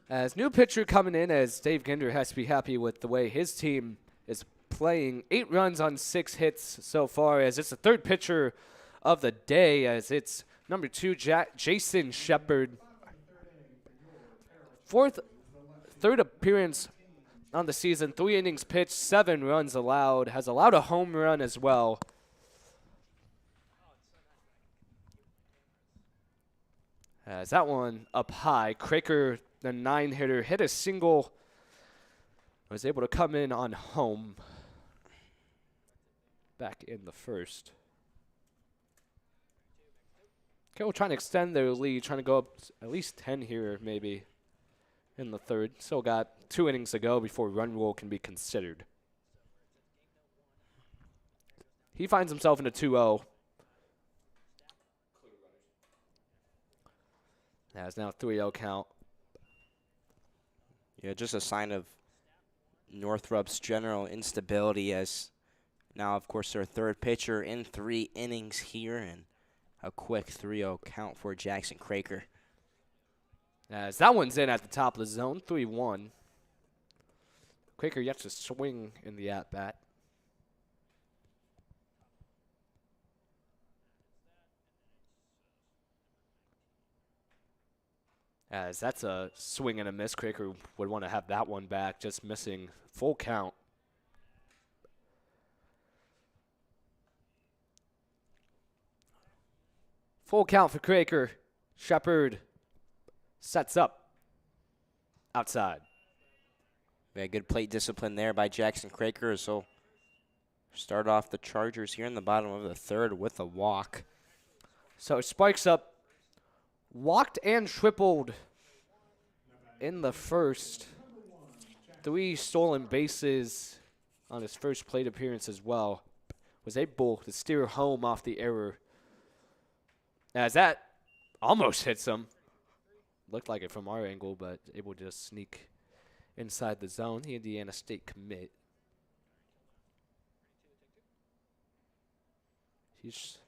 As new pitcher coming in, as Dave Ginder has to be happy with the way his team is playing. 8 runs on 6 hits so far, as it's the third pitcher of the day, as it's number 2, Jason Shepard. Third appearance on the season, 3 innings pitched, 7 runs allowed, has allowed a home run as well. As that one up high, Craker, the 9-hitter, hit a single, was able to come in on home back in the first. Carroll trying to extend their lead, trying to go up at least 10 here maybe in the third. Still got 2 innings to go before run rule can be considered. He finds himself in a 2-0. That's now a 3-0 count. Yeah, just a sign of Northrop's general instability, as now, of course, their third pitcher in 3 innings here, and a quick 3-0 count for Jackson Craker. As that one's in at the top of the zone, 3-1. Craker yet to swing in the at-bat. As that's a swing and a miss. Craker would want to have that one back, just missing full count. Full count for Craker. Shepard sets up outside. Yeah, good plate discipline there by Jackson Craker. So start off the Chargers here in the bottom of the third with a walk. So Sparks up, walked and tripled in the first. 3 stolen bases on his first plate appearance as well. Was able to steer home off the error. As that almost hits him. Looked like it from our angle, but able to just sneak inside the zone. The Indiana State commit. He's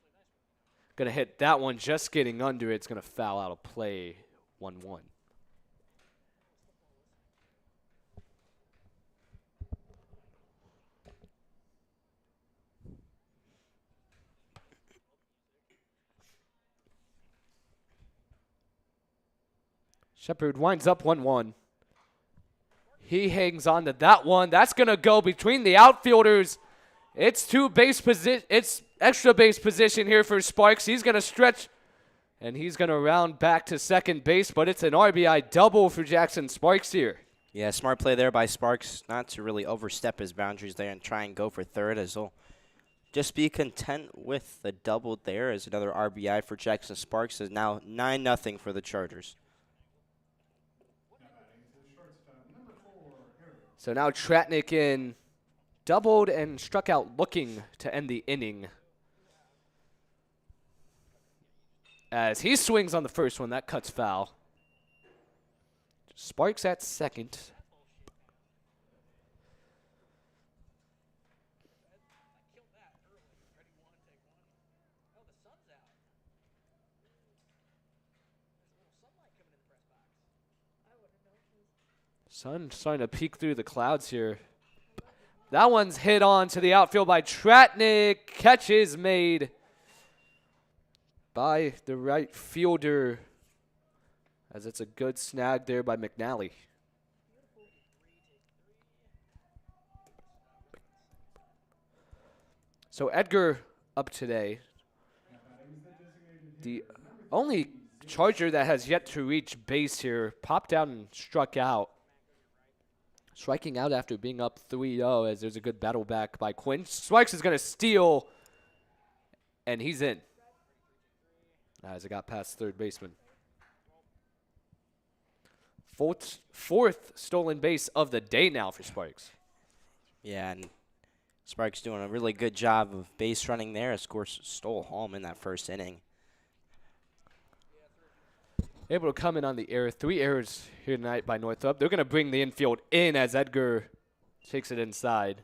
going to hit that one, just getting under it. It's going to foul out of play, 1-1. Shepard winds up 1-1. He hangs on to that one. That's going to go between the outfielders. It's it's extra base position here for Sparks. He's going to stretch, and he's going to round back to second base, but it's an RBI double for Jackson Sparks here. Yeah, smart play there by Sparks, not to really overstep his boundaries there and try and go for third, as he'll just be content with the double there, as another RBI for Jackson Sparks is now 9-0 for the Chargers. So now Tratnik in, doubled and struck out looking to end the inning. As he swings on the first one, that cuts foul. Sparks at second. Sun starting to peek through the clouds here. That one's hit on to the outfield by Tratnik. Catch is made by the right fielder, as it's a good snag there by McNally. So Edgar up today. The only Charger that has yet to reach base here popped out and struck out. Striking out after being up 3-0, as there's a good battle back by Quinn. Sparks is going to steal, and he's in as it got past third baseman. Fourth stolen base of the day now for Sparks. Yeah, and Sparks doing a really good job of base running there. Of course, stole home in that first inning. Able to come in on the error. 3 errors here tonight by Northrop. They're going to bring the infield in as Edgar takes it inside.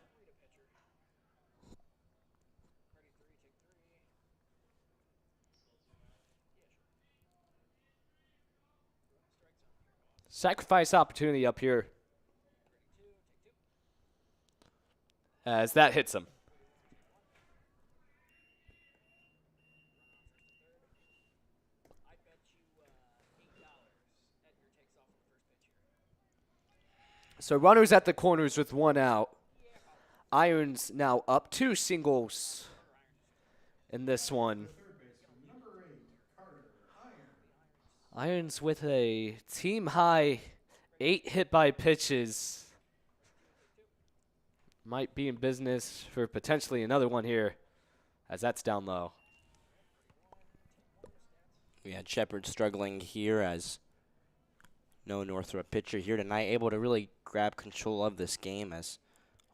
Sacrifice opportunity up here. As that hits him. So runners at the corners with 1 out. Irons now up 2 singles in this one. Irons with a team high 8 hit by pitches. Might be in business for potentially another one here, as that's down low. We had Shepard struggling here as no Northrop pitcher here tonight, able to really grab control of this game as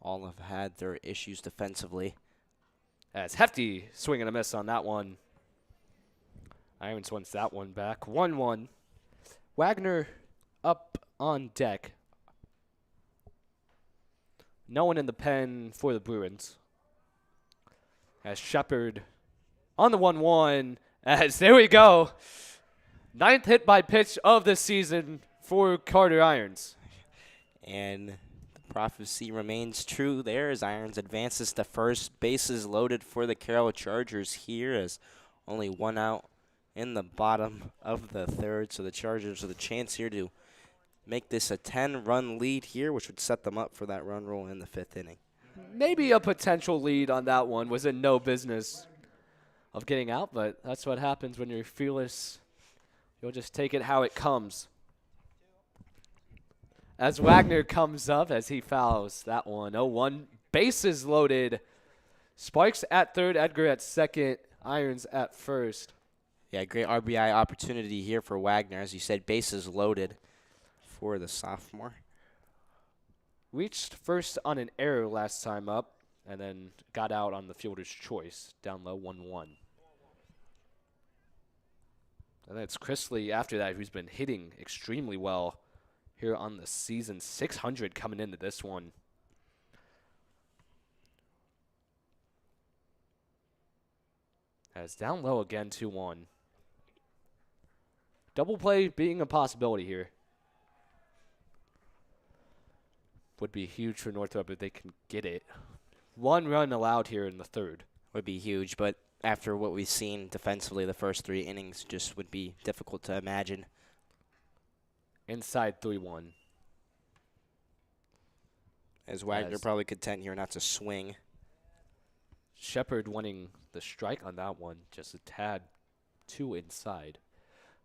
all have had their issues defensively. As Hefty swing and a miss on that one. Irons wants that one back. 1-1. Wagner up on deck. No one in the pen for the Bruins. As Shepard on the 1-1. As there we go. 9th hit by pitch of the season for Carter Irons. And the prophecy remains true there as Irons advances to first. Bases loaded for the Carroll Chargers here as only 1 out in the bottom of the 3rd. So the Chargers with a chance here to make this a 10-run lead here, which would set them up for that run roll in the 5th inning. Maybe a potential lead on that one. Was in no business of getting out, but that's what happens when you're fearless. You'll just take it how it comes. As Wagner comes up as he fouls that one. 0-1. Bases loaded. Sparks at 3rd, Edgar at 2nd, Irons at 1st. Yeah, great RBI opportunity here for Wagner. As you said, bases loaded for the sophomore. Reached first on an error last time up, and then got out on the fielder's choice. Down low, 1-1. And then it's Chrisley after that, who's been hitting extremely well here on the season. 600 coming into this one. As down low again, 2-1. Double play being a possibility here. Would be huge for Northrop if they can get it. 1 run allowed here in the 3rd. Would be huge, but after what we've seen defensively the first 3 innings, just would be difficult to imagine. Inside 3-1. As Wagner probably content here not to swing. Shepard wanting the strike on that one. Just a tad too inside.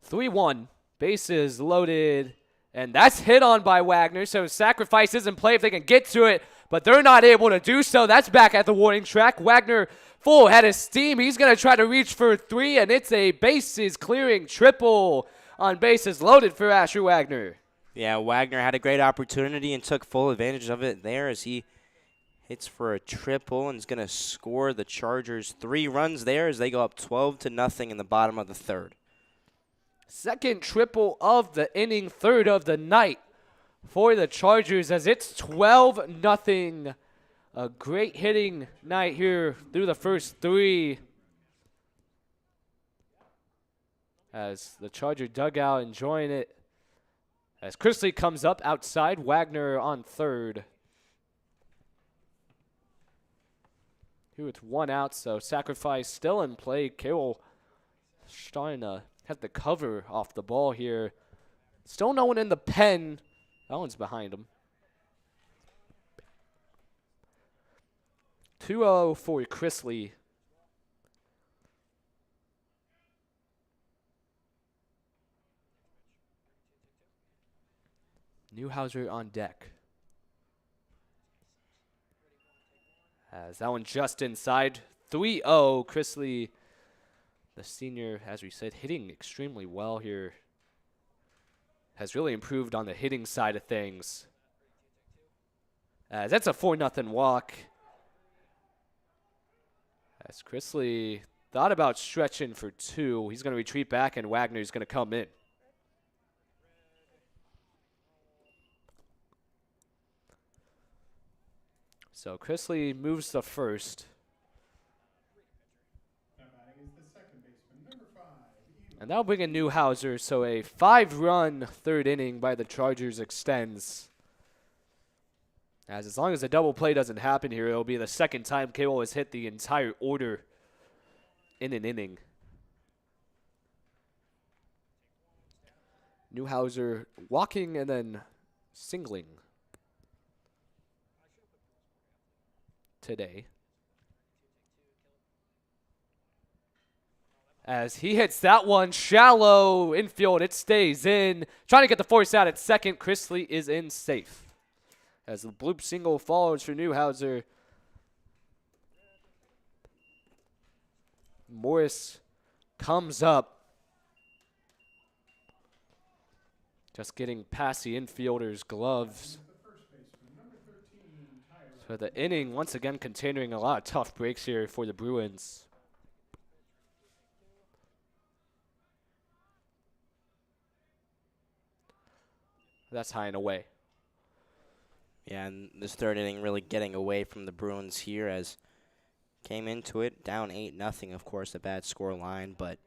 3-1. Bases loaded. And that's hit on by Wagner. So sacrifice is in play if they can get to it. But they're not able to do so. That's back at the warning track. Wagner full head of steam. He's going to try to reach for 3. And it's a bases clearing triple on bases loaded for Asher Wagner. Yeah, Wagner had a great opportunity and took full advantage of it there as he hits for a triple and is going to score the Chargers 3 runs there as they go up 12-0 in the bottom of the 3rd. Second triple of the inning, 3rd of the night for the Chargers as it's 12-0. A great hitting night here through the first 3. As the Charger dugout enjoying it. As Chrisley comes up outside, Wagner on 3rd. Here with 1 out, so sacrifice still in play. Carroll starting to have the cover off the ball here. Still no one in the pen. That one's behind him. 2-0 for Chrisley. Newhouser on deck. As that one just inside. 3-0. Chrisley, the senior, as we said, hitting extremely well here. Has really improved on the hitting side of things. As that's a 4-0 walk. As Chrisley thought about stretching for 2. He's going to retreat back, and Wagner's going to come in. So Chrisley moves to first. And that'll bring in Newhouser, so a 5-run third inning by the Chargers extends. As long as a double play doesn't happen here, it'll be the second time Carroll has hit the entire order in an inning. Newhouser walking and then singling today. As he hits that one shallow infield, it stays in. Trying to get the force out at second. Chrisley is in safe. As the bloop single follows for Newhouser. Morris comes up. Just getting past the infielder's gloves. So the inning once again continuing a lot of tough breaks here for the Bruins. That's high and away. Yeah, and this third inning really getting away from the Bruins here as came into it down 8-0, of course, a bad score line, but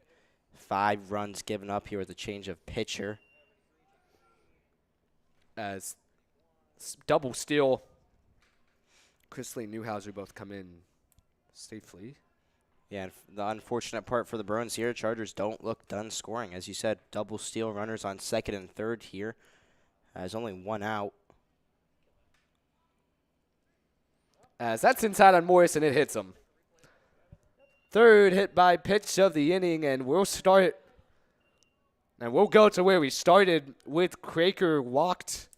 5 runs given up here with a change of pitcher. As double steal, Chrisley and Newhouser both come in safely. Yeah, and the unfortunate part for the Bruins here, Chargers don't look done scoring. As you said, double steal runners on second and third here. There's only 1 out. As that's inside on Morris and it hits him. Third hit by pitch of the inning, and we'll start. And we'll go to where we started with Craker walked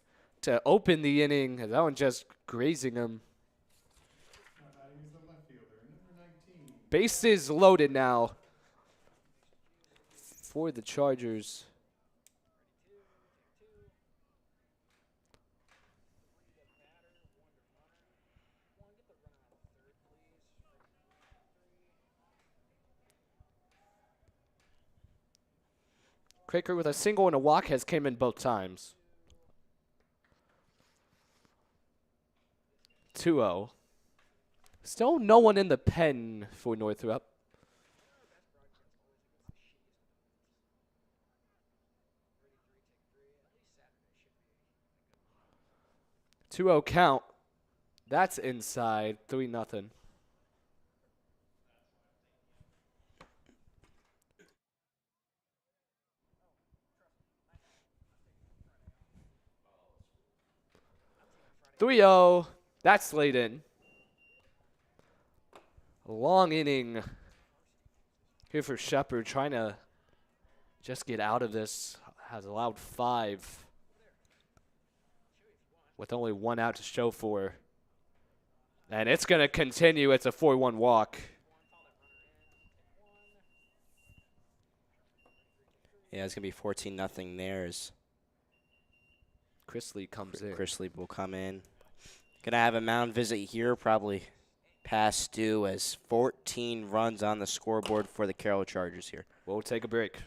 to open the inning. And that one just grazing him. Bases loaded now for the Chargers. Craker with a single and a walk has came in both times. 2-0. Still no one in the pen for Northrop. Two-0 count. That's inside. 3-0. That's laid in. Long inning here for Shepard, trying to just get out of this. Has allowed 5 with only 1 out to show for. And it's going to continue. It's a 4-1 walk. Yeah, it's going to be 14-0 there as Chrisley comes in. Chrisley will come in. Going to have a mound visit here, probably past due, as 14 runs on the scoreboard for the Carroll Chargers here. We'll take a break.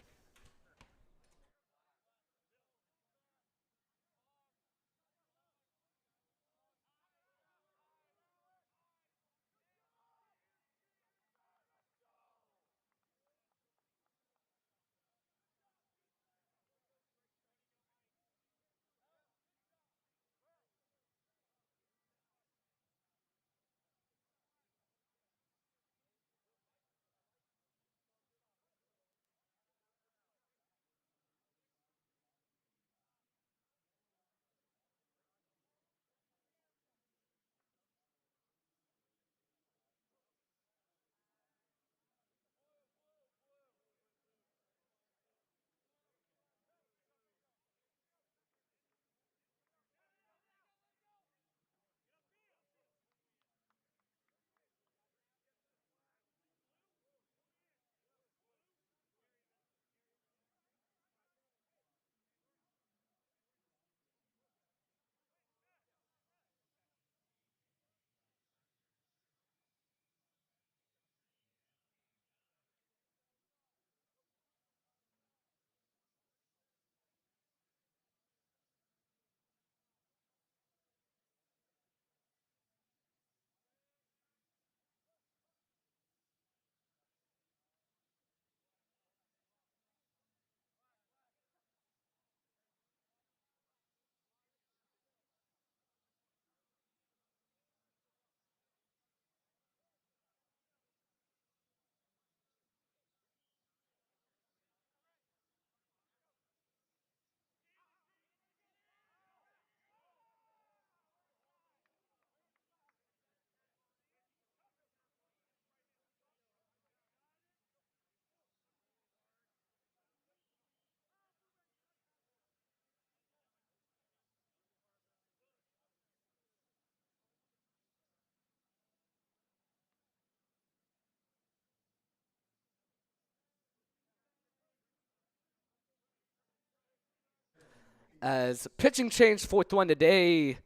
As pitching change, 4th one today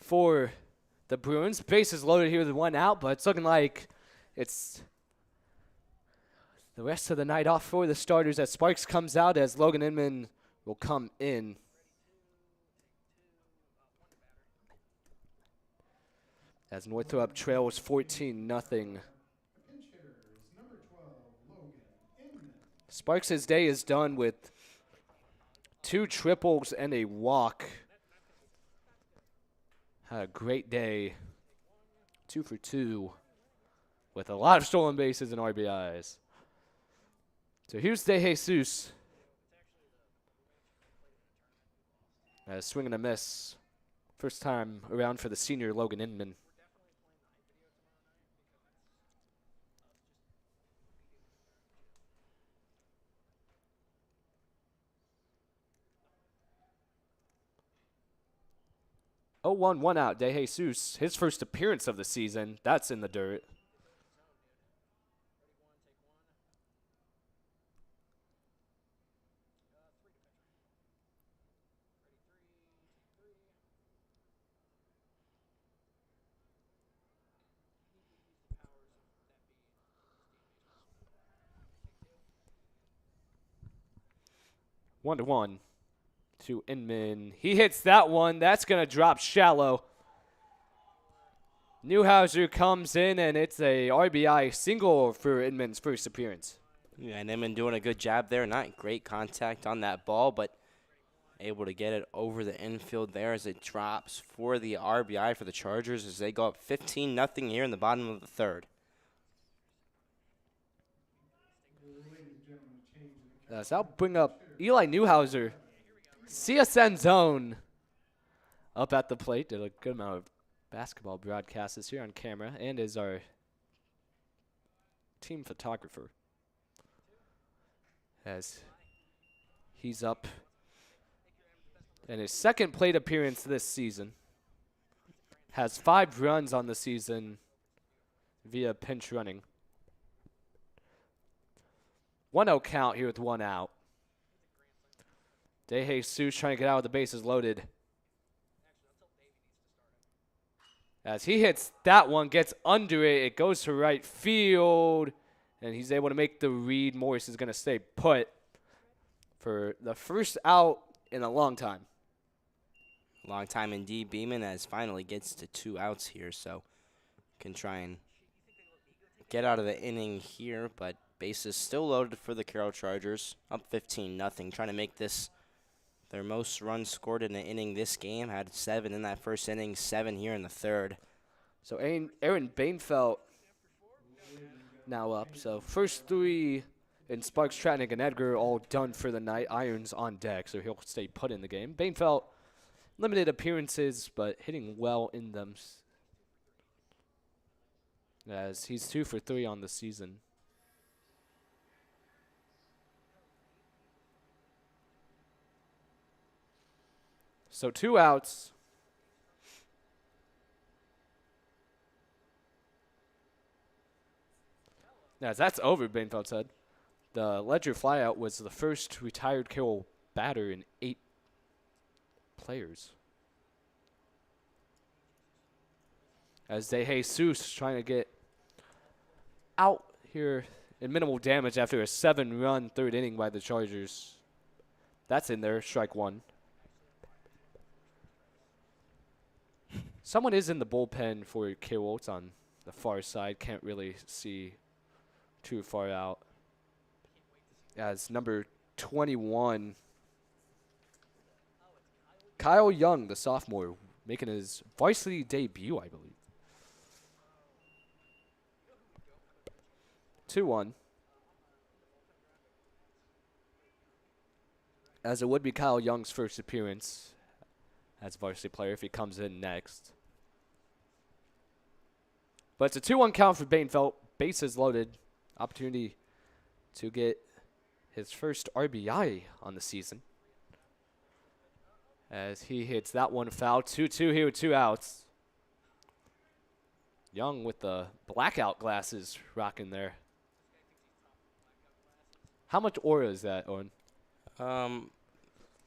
for the Bruins. Bases loaded here with 1 out, but it's looking like it's the rest of the night off for the starters as Sparks comes out as Logan Inman will come in. As Northrop trails 14-0. Sparks' day is done with 2 triples and a walk. Had a great day. 2 for 2 with a lot of stolen bases and RBIs. So here's De Jesus. Swing and a miss. First time around for the senior Logan Inman. Oh, 1 out. De Jesus, his first appearance of the season. That's in the dirt. One to one to Inman. He hits that one. That's going to drop shallow. Newhouser comes in, and it's a RBI single for Inman's first appearance. Yeah, and Inman doing a good job there. Not great contact on that ball, but able to get it over the infield there as it drops for the RBI for the Chargers as they go up 15-0 here in the bottom of the 3rd. So I'll bring up Eli Newhouser, CSN Zone, up at the plate. Did a good amount of basketball broadcasts here on camera and is our team photographer. As he's up in his 2nd plate appearance this season. Has 5 runs on the season via pinch running. 1-0 count here with 1 out. De Jesus trying to get out with the bases loaded. As he hits that one, gets under it, it goes to right field, and he's able to make the read. Morris is going to stay put for the first out in a long time. Long time indeed. Beeman as finally gets to 2 outs here, so can try and get out of the inning here, but bases still loaded for the Carroll Chargers, up 15-0, trying to make this their most runs scored in an inning this game. Had 7 in that first inning, 7 here in the 3rd. So Aaron Bainfeld now up. So first 3 in Sparks, Tratnik, and Edgar all done for the night. Irons on deck, so he'll stay put in the game. Bainfeld, limited appearances, but hitting well in them as he's 2 for 3 on the season. So 2 outs. As that's over, Bainfeld said. The Ledger flyout was the first retired Carroll batter in 8 players. As De Jesus trying to get out here in minimal damage after a 7-run 3rd inning by the Chargers. That's in there, strike 1. Someone is in the bullpen for Carroll. It's on the far side. Can't really see too far out. As number 21, Kyle Young, the sophomore, making his varsity debut, I believe. 2-1. As it would be Kyle Young's first appearance as a varsity player if he comes in next. But it's a 2-1 count for Bainfeld. Bases loaded. Opportunity to get his first RBI on the season. As he hits that one foul. 2-2 here with 2 outs. Young with the blackout glasses rocking there. How much aura is that, Owen?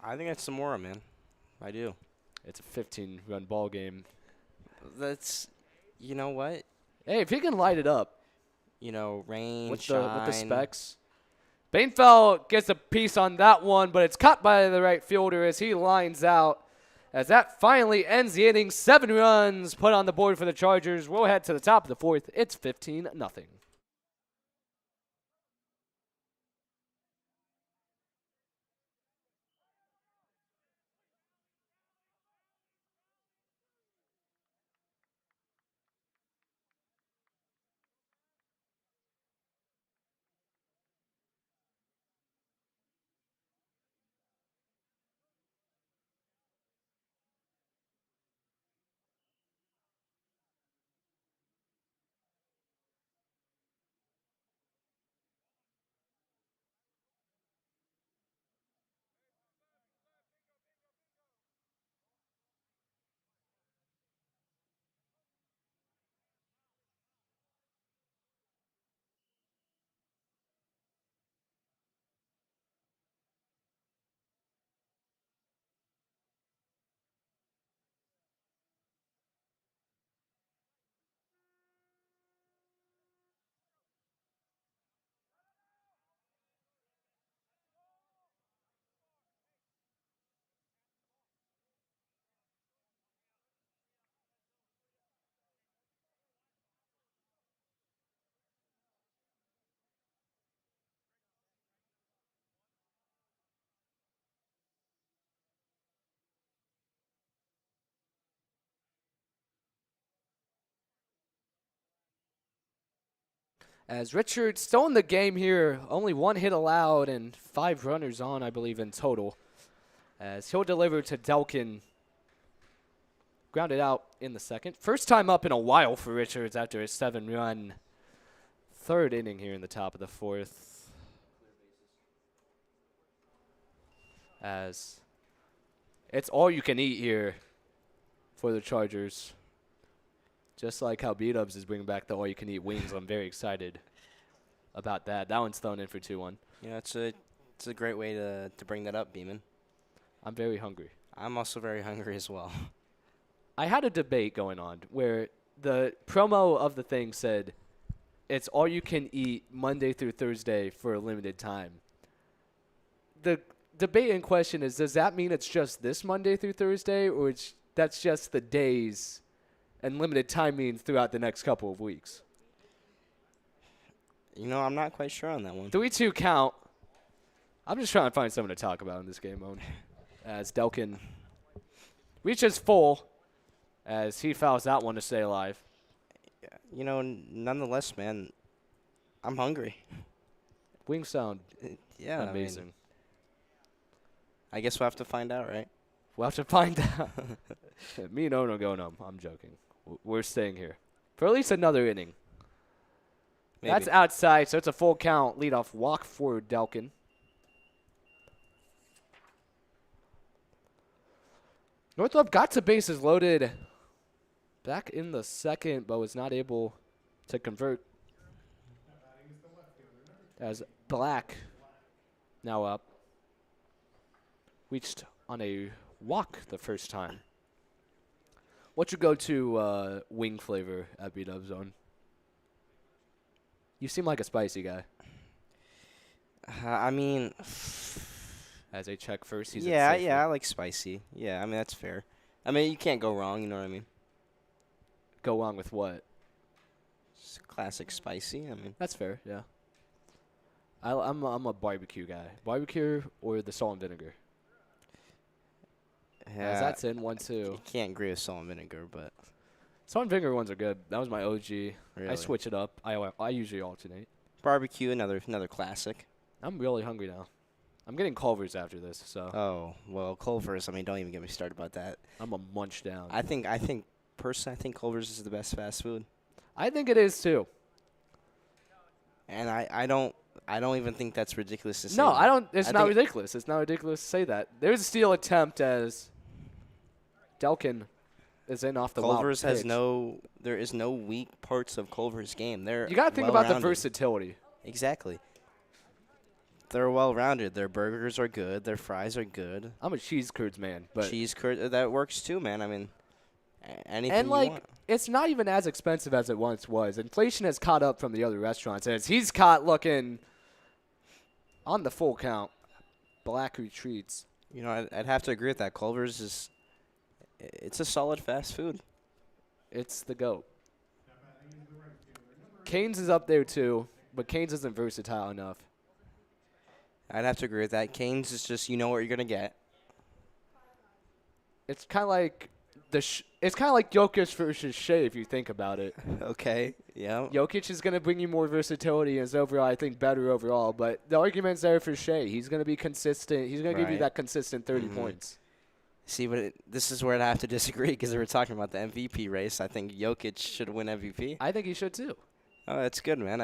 I think that's Samora, man. I do. It's a 15-run ball game. That's, you know what? Hey, if he can light it up Rain, with shine. the specs. Bainfeld gets a piece on that one, but it's caught by the right fielder as he lines out. As that finally ends the inning, 7 runs put on the board for the Chargers. We'll head to the top of the 4th. It's 15-0. As Richard still in the game here, only 1 hit allowed and 5 runners on, I believe, in total. As he'll deliver to Delkin. Grounded out in the 2nd. First time up in a while for Richards after a 7-run 3rd inning here in the top of the 4th. As it's all you can eat here for the Chargers. Just like how B-Dubs is bringing back the all-you-can-eat wings. I'm very excited about that. That one's thrown in for 2-1. Yeah, it's a great way to bring that up, Beeman. I'm very hungry. I'm also very hungry as well. I had a debate going on where the promo of the thing said it's all-you-can-eat Monday through Thursday for a limited time. The debate in question is, does that mean it's just this Monday through Thursday, or that's just the days and limited time means throughout the next couple of weeks? I'm not quite sure on that one. 3-2 count. I'm just trying to find something to talk about in this game, Owen. As Delkin reaches full as he fouls that one to stay alive. Nonetheless, man, I'm hungry. Wings sound Yeah, amazing. I guess we'll have to find out, right? We'll have to find out. Me and Owen are going home. I'm joking. We're staying here for at least another inning. Maybe. That's outside, so it's a full count. Leadoff walk for Delkin. Northrop got to bases loaded back in the 2nd, but was not able to convert. As Black now up. Reached on a walk the first time. What's your go-to wing flavor at B-Dub Zone? You seem like a spicy guy. As a check first, he's I like spicy. Yeah, that's fair. You can't go wrong, you know what I mean? Go wrong with what? It's classic spicy, That's fair, yeah. I'm a barbecue guy. Barbecue or the salt and vinegar? Yeah, That's in 1-2. You can't agree with salt and vinegar, but Salt and vinegar ones are good. That was my OG. really. I switch it up. I usually alternate. Barbecue, another classic. I'm really hungry now. I'm getting Culver's after this, so Oh, well, Culver's, don't even get me started about that. I'm a munch down. Personally, I think Culver's is the best fast food. I think it is too. And I don't even think that's ridiculous to say. No, that. I don't. It's I not think- ridiculous. It's not ridiculous to say that. There's a steal attempt as Delkin is in off the wild Culver's pitch. there is no weak parts of Culver's game. They're You got to think about the well-rounded. versatility. Exactly. they're well-rounded. Their burgers are good. Their fries are good. I'm a cheese curds man, but Cheese curd, that works too, man. I mean, anything and you like want. it's not even as expensive as it once was. Inflation has caught up from the other restaurants, as he's caught looking on the full count. Black retreats. You know, I'd have to agree with that. Culver's it's a solid fast food. It's the GOAT. Canes is up there too, but Canes isn't versatile enough. I'd have to agree with that. Cane's is just, you know what you're going to get. It's kind of like it's kind of like Jokic versus Shea if you think about it. Okay, yeah. Jokic is going to bring you more versatility and is overall, I think, better overall. But the argument's there for Shea. He's going to be consistent. He's going to give you Right. that consistent 30 points. See, but this is where I'd have to disagree because we were talking about the MVP race. I think Jokic should win MVP. I think he should too. Oh, that's good, man.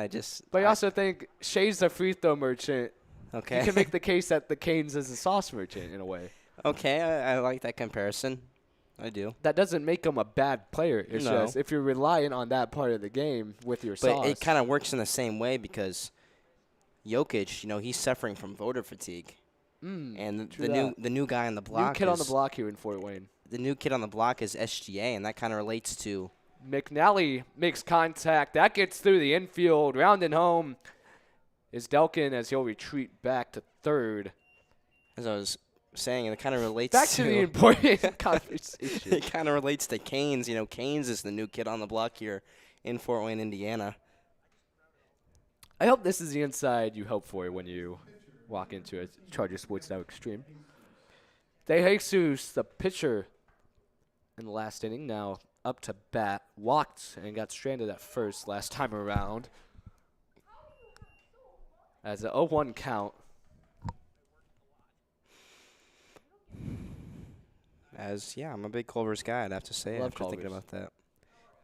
But I also think Shea's a free throw merchant. Okay. You can make the case that the Canes is a sauce merchant in a way. Okay, I like that comparison. I do. That doesn't make him a bad player. It's No. just if you're reliant on that part of the game with your But sauce. it kind of works in the same way because Jokic, you know, he's suffering from voter fatigue. And true the new guy on the block new kid on the is- block here in Fort Wayne. The new kid on the block is SGA, and that kind of relates to McNally makes contact. That gets through the infield. Rounding home is Delkin as he'll retreat back to third. as I was saying, and it kind of relates Back to the important conversation. it kind of relates to Canes. You know, Canes is the new kid on the block here in Fort Wayne, Indiana. I hope this is the inside you hope for when you walk into a Charger Sports Now Extreme. De Jesus, the pitcher in the last inning, now up to bat, walked and got stranded at first last time around. As an 0-1 count. I'm a big Culver's guy, I'd have to say, Love after thinking Culver's. about that.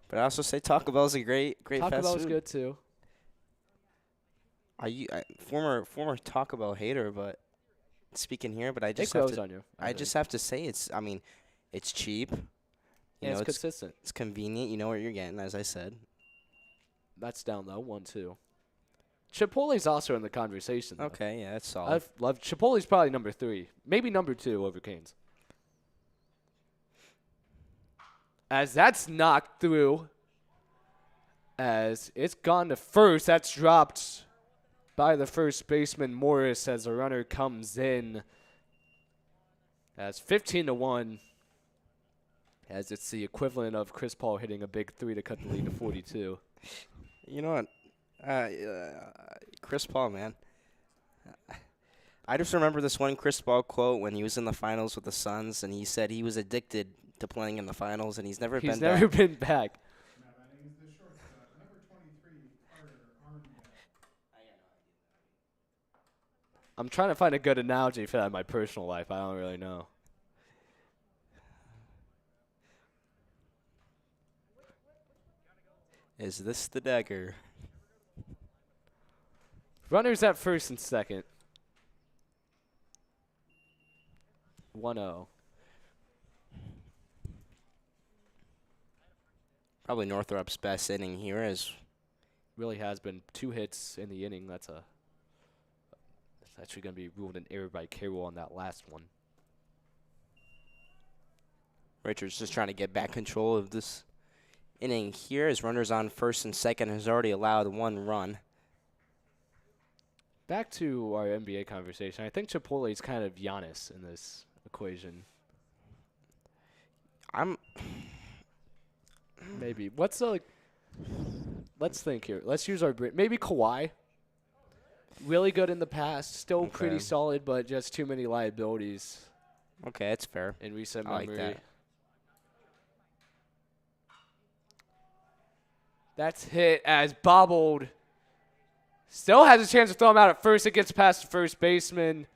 But I also say Taco Bell's a great Taco fast Bell's food. good too. Former Taco Bell hater, but speaking here, but I It just grows on you. I just have to say it's cheap. Yeah, it's consistent. It's convenient. You know what you're getting, as I said. That's down low, 1-2. Chipotle's also in the conversation, though. Okay, yeah, that's solid. I've loved Chipotle's probably number 3, maybe number 2 over Canes. As that's knocked through, as it's gone to first, that's dropped by the first baseman Morris as a runner comes in. As 15-1, as it's the equivalent of Chris Paul hitting a big 3 to cut the lead to 42. You know what? Chris Paul, man. I just remember this one Chris Paul quote when he was in the finals with the Suns, and he said he was addicted to playing in the finals, and he's never He's been never back. been back. I'm trying to find a good analogy for that in my personal life. I don't really know. Is this the dagger? Runners at first and second. 1-0. Probably Northrop's best inning here is Really has been 2 hits in the inning. That's actually going to be ruled an error by Carroll on that last one. Richards just trying to get back control of this inning here. His runners on first and second has already allowed 1 run. Back to our NBA conversation. I think Chipotle is kind of Giannis in this equation. Maybe. Let's think here. Let's use our brain. Maybe Kawhi. Really good in the past. Still pretty Okay. solid, but just too many liabilities Okay, that's fair. in recent I like memory. that. That's hit as bobbled. Still has a chance to throw him out at first. It gets past the first baseman.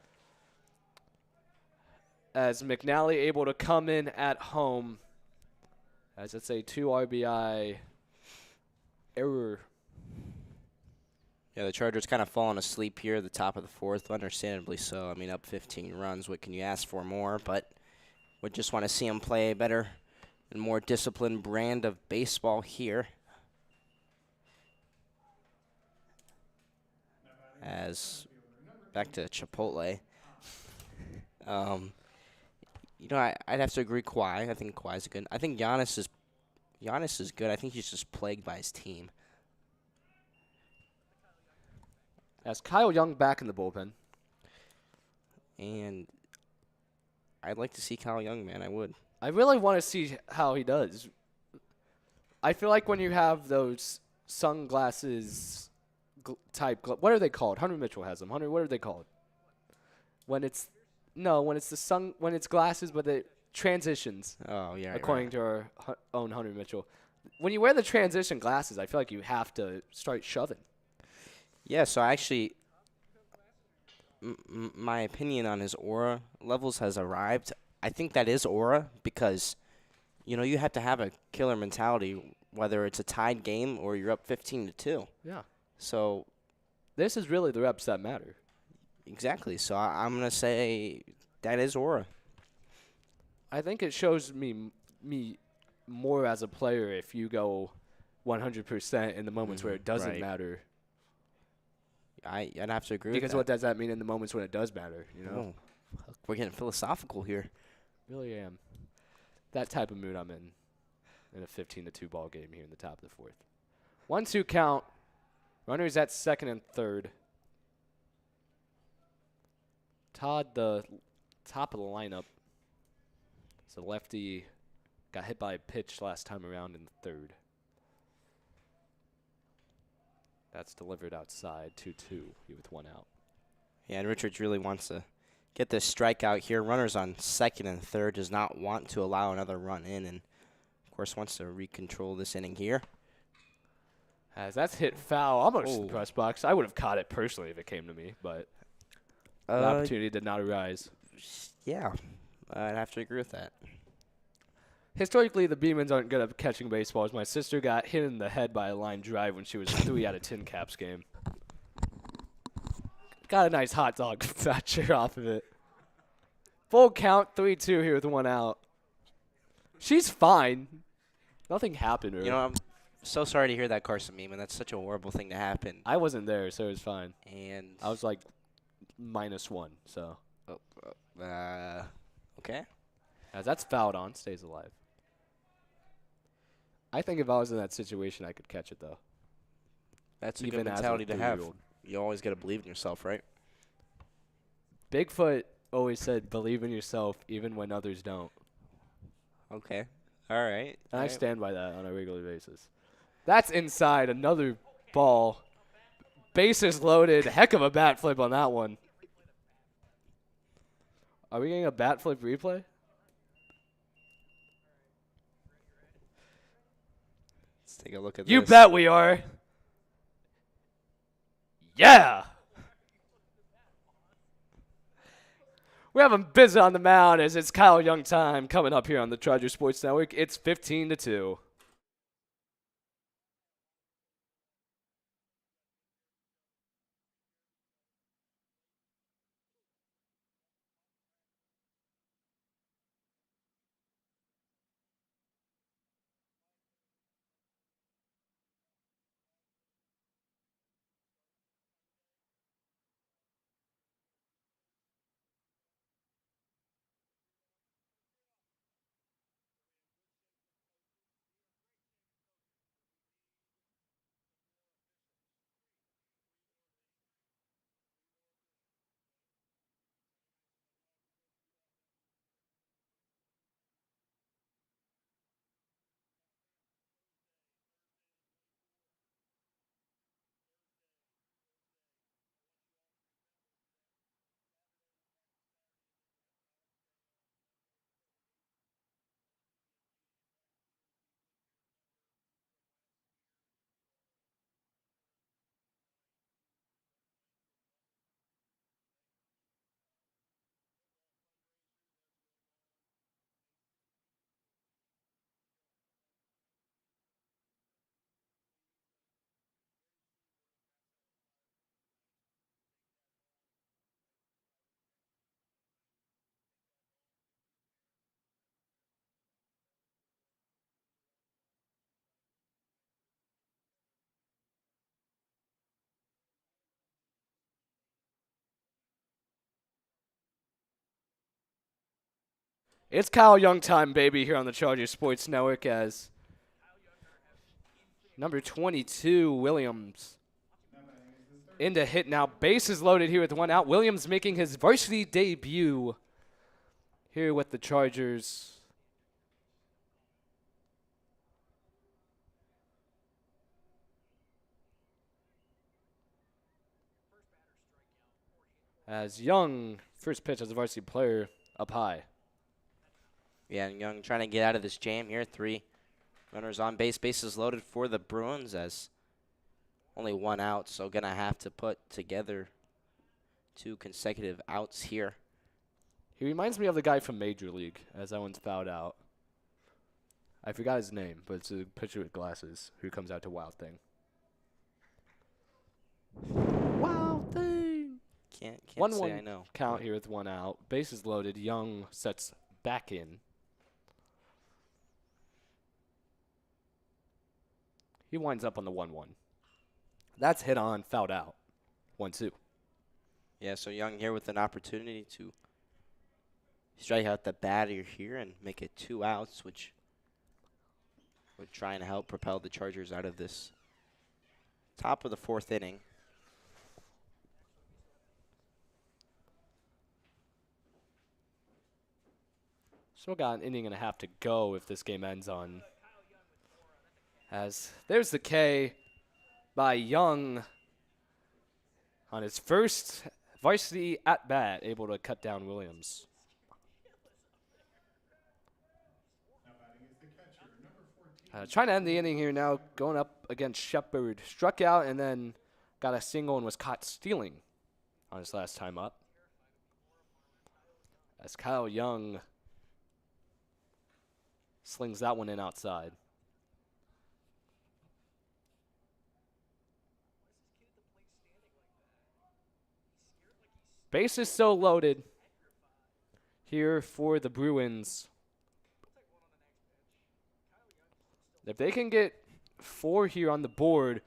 As McNally able to come in at home. As it's a 2 RBI error. Yeah, the Chargers kind of falling asleep here at the top of the 4th, understandably so. I mean, up 15 runs. What can you ask for more? But we just want to see them play a better and more disciplined brand of baseball here. As back to Chipotle. Um, I'd have to agree. Kawhi. I think Kawhi's good. I think Giannis is good. I think he's just plagued by his team. As Kyle Young back in the bullpen. And I'd like to see Kyle Young, man. I would. I really want to see how he does. I feel like when you have those sunglasses type, what are they called? Hunter Mitchell has them. Hunter, what are they called? When it's when it's glasses, but it transitions. Oh yeah. According to our own Hunter Mitchell, when you wear the transition glasses, I feel like you have to start shoving. Yeah. So actually, my opinion on his aura levels has arrived. I think that is aura because, you have to have a killer mentality, whether it's a tied game or you're up 15-2. Yeah. So This is really the reps that matter. exactly. So I'm gonna say that is aura. I think it shows me more as a player if you go 100% in the moments where it doesn't right. matter. I'd have to agree Because with what does that mean in the moments when it does matter? that. Oh, we're getting philosophical here. Really am. That type of mood I'm in a 15-2 ball game here in the top of the fourth. 1-2 count. Runners at second and third. Todd, the top of the lineup. So lefty got hit by a pitch last time around in the third. That's delivered outside 2-2 here with one out. Yeah, and Richards really wants to get this strikeout here. Runners on second and third, does not want to allow another run in, and of course wants to recontrol this inning here. As that's hit foul, almost in the press box. I would have caught it personally if it came to me, but the opportunity did not arise. Yeah, I'd have to agree with that. Historically, the Beemans aren't good at catching baseballs. My sister got hit in the head by a line drive when she was 3 out of 10 caps game. Got a nice hot dog fracture off of it. Full count, 3-2 here with one out. She's fine. Nothing happened to her. I'm so sorry to hear that, Carson Meeman. That's such a horrible thing to happen. I wasn't there, so it was fine. And I was like -1, so. okay. As that's fouled on, stays alive. I think if I was in that situation, I could catch it, though. That's a Even good as a mentality to have. 3-year-old. You always got to believe in yourself, right? Bigfoot always said, believe in yourself even when others don't. Okay. All right. And I stand by that on a regular basis. That's inside. Another ball. Bases loaded. Heck of a bat flip on that one. Are we getting a bat flip replay? Let's take a look at You this. bet we are. Yeah. We're having busy on the mound as it's Kyle Young time coming up here on the Charger Sports Network. It's 15-2. It's Kyle Young time, baby, here on the Chargers Sports Network as number 22, Williams, into hit now. Bases loaded here with one out. Williams making his varsity debut here with the Chargers. As Young, first pitch as a varsity player, up high. Yeah, and Young trying to get out of this jam here. 3 runners on base. Bases loaded for the Bruins as only 1 out, so going to have to put together 2 consecutive outs here. He reminds me of the guy from Major League, as that one's fouled out. I forgot his name, but it's a pitcher with glasses who comes out to Wild Thing. Wild Thing! Can't 1-1 say I know. count here with 1 out. Bases loaded. Young sets back in. He winds up on the 1-1. That's hit on, fouled out. 1-2. Yeah, so Young here with an opportunity to strike out the batter here and make it 2 outs, which would try and help propel the Chargers out of this top of the 4th inning. Still got an inning and a half to go if this game ends on. As there's the K by Young on his first varsity at-bat, able to cut down Williams. Trying to end the inning here now, going up against Shepard. Struck out and then got a single and was caught stealing on his last time up. As Kyle Young slings that one in outside. Base is so loaded here for the Bruins. If they can get 4 here on the board,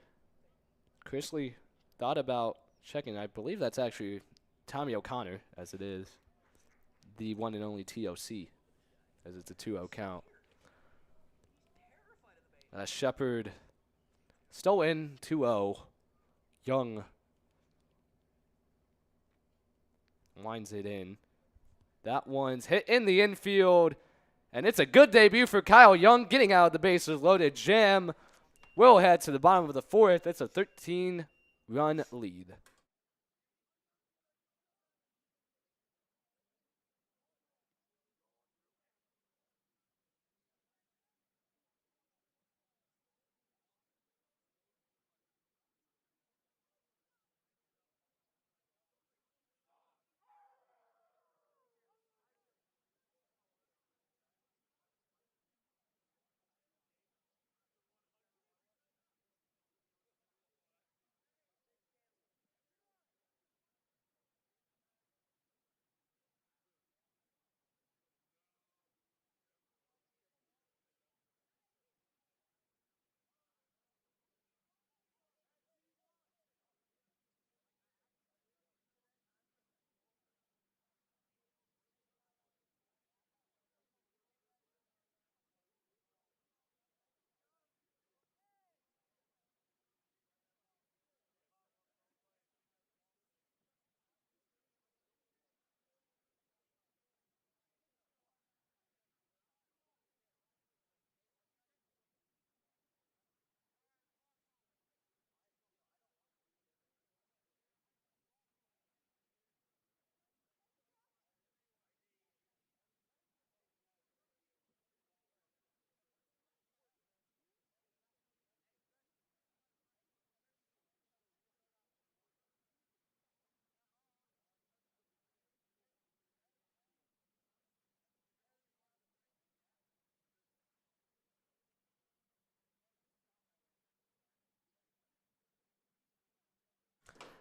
Chrisley thought about checking. I believe that's actually Tommy O'Connor, as it is the one and only TOC, as it's a 2-0 count. Shepard still in 2-0. Young winds it in. That one's hit in the infield, and it's a good debut for Kyle Young, getting out of the bases loaded jam. Will head to the bottom of the 4th. It's a 13-run lead.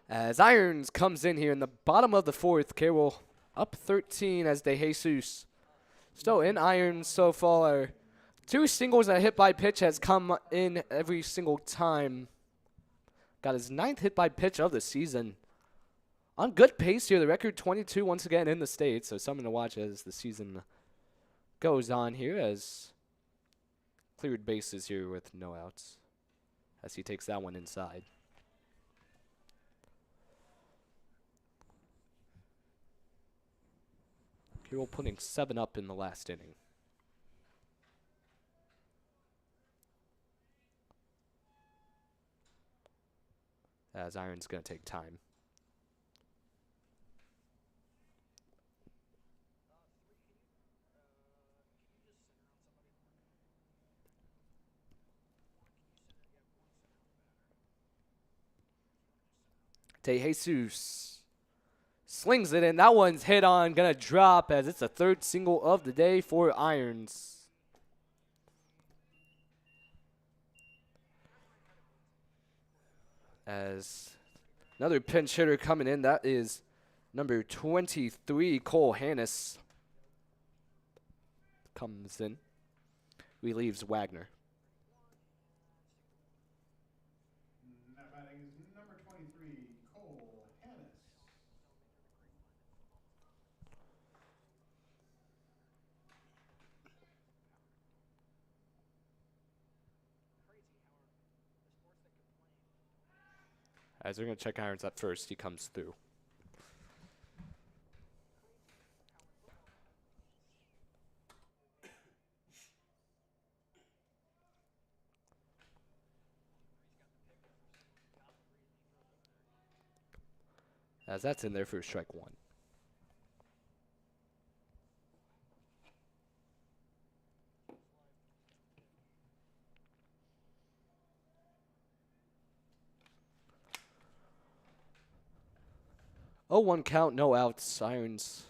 As Irons comes in here in the bottom of the 4th, Carroll up 13 as De Jesus still in Irons so far. 2 singles and a hit by pitch has come in every single time. Got his 9th hit by pitch of the season. On good pace here, the record 22 once again in the state, so something to watch as the season goes on here as cleared bases here with no outs as he takes that one inside. Carroll putting 7 up in the last inning. As Iron's going to take time. DeJesus slings it in. That one's hit on, gonna drop as it's a 3rd single of the day for Irons. As another pinch hitter coming in, that is number 23, Cole Hannis. Comes in, relieves Wagner. That batting is number 23, Cole Hannis. As they're going to check Irons at first, he comes through. As that's in there for strike 1. Oh, 1 count, no outs. Irons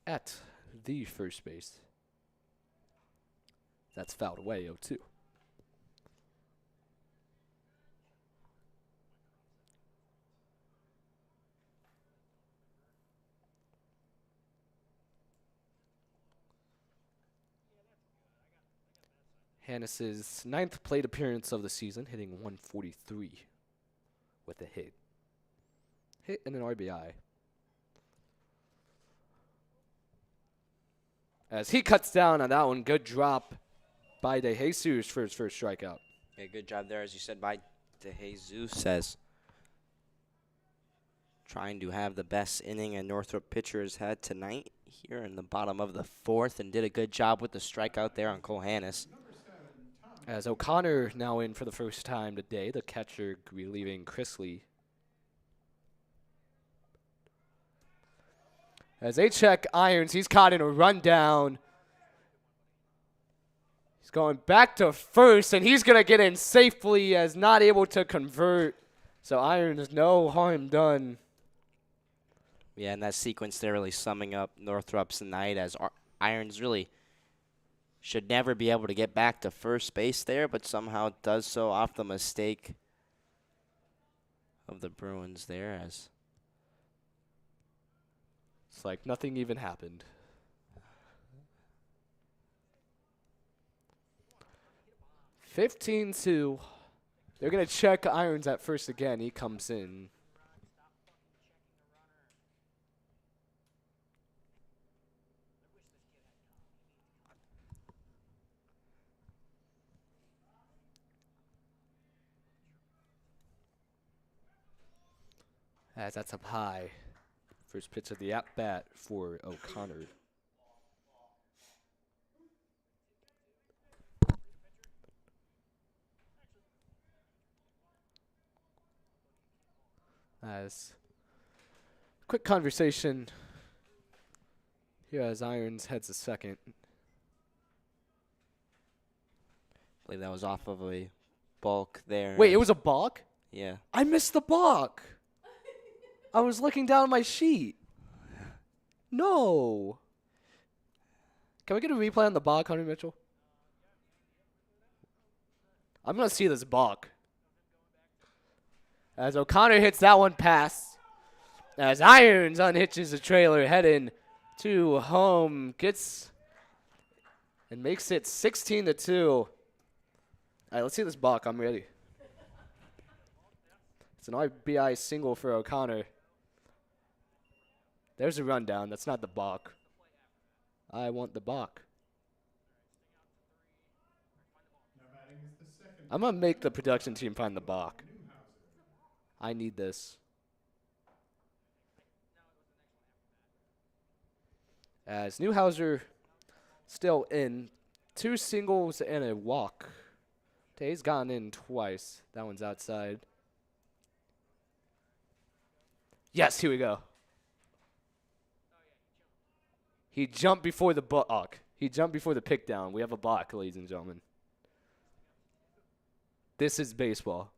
at the first base. That's fouled away, 0-2. Hannis's 9th plate appearance of the season, hitting 143 with a hit. Hit and an RBI. As he cuts down on that one, good drop by DeJesus for his first strikeout. Yeah, good job there, as you said, by DeJesus, says trying to have the best inning a Northrop pitcher has had tonight here in the bottom of the 4th, and did a good job with the strikeout there on Cole Hannis. As O'Connor now in for the first time today, the catcher relieving Chrisley. As they check Irons, he's caught in a rundown. He's going back to first, and he's going to get in safely as not able to convert. So Irons, no harm done. Yeah, and that sequence there really summing up Northrop's night, as Irons really should never be able to get back to first base there, but somehow does so off the mistake of the Bruins there, as it's like nothing even happened. (15-2). They're going to check Irons at first again. He comes in. As that's up high. First pitch of the at-bat for O'Connor. As quick conversation here as Irons heads to second. I believe that was off of a balk there. Wait, it was a balk? Yeah. I missed the balk. I was looking down at my sheet. No. Can we get a replay on the balk, Hunter Mitchell? I'm going to see this balk. As O'Connor hits that one past. As Irons unhitches the trailer, heading to home. Gets and makes it 16-2. All right, let's see this balk. I'm ready. It's an RBI single for O'Connor. There's a rundown. That's not the balk. I want the balk. Now batting is the second I'm going to make the baseman, production team find the balk. Newhouser. I need this. As Newhouser still in. 2 singles and a walk. He's gotten in twice. That one's outside. Yes, here we go. He jumped before the balk. He jumped before the pick down. We have a balk, ladies and gentlemen. This is baseball.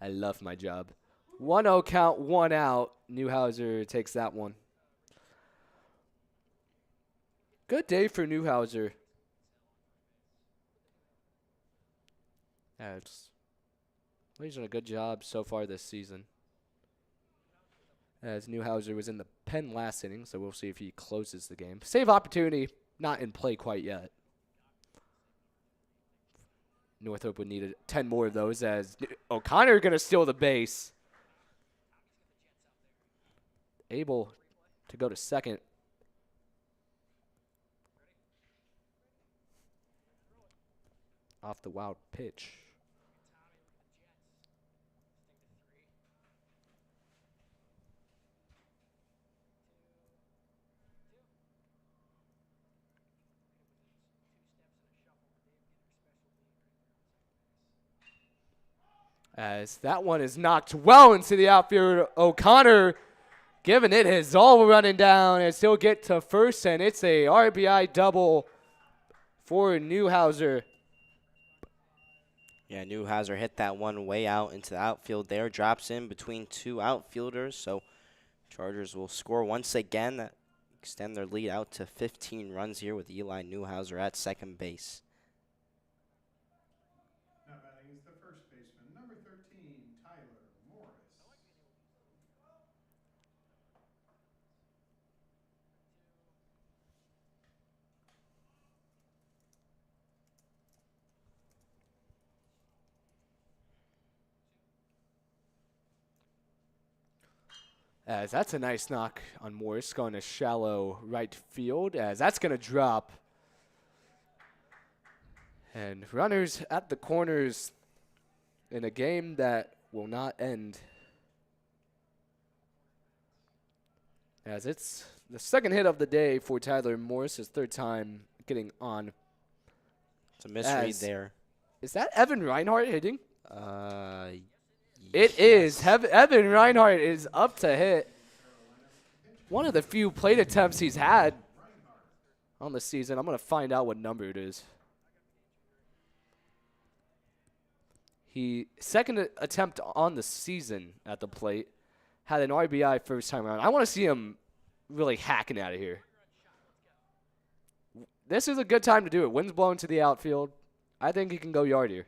I love my job. 1-0 count, 1 out. Newhouser takes that one. Good day for Newhouser. Yeah, he's done a good job so far this season. As Newhouser was in the pen last inning, so we'll see if he closes the game. Save opportunity, not in play quite yet. Northrop would need 10 more of those as O'Connor going to steal the base. Able to go to second. Off the wild pitch. As that one is knocked well into the outfield. O'Connor giving it his all, running down and still get to first, and it's a RBI double for Newhouser. Yeah, Newhouser hit that one way out into the outfield there. Drops in between 2 outfielders. So Chargers will score once again. That extend their lead out to 15 runs here with Eli Newhouser at second base. Now batting is the first baseman, number 13, Tyler Morris. As that's a nice knock on Morris, going to shallow right field, as that's going to drop. And runners at the corners in a game that will not end. As it's the second hit of the day for Tyler Morris, his 3rd time getting on. It's a misread there. Is that Evan Reinhardt hitting? It It is. Evan Reinhardt is up to hit. One of the few plate attempts he's had on the season. I'm going to find out what number it is. He second attempt on the season at the plate. Had an RBI first time around. I want to see him really hacking out of here. This is a good time to do it. Wind's blowing to the outfield. I think he can go yard here.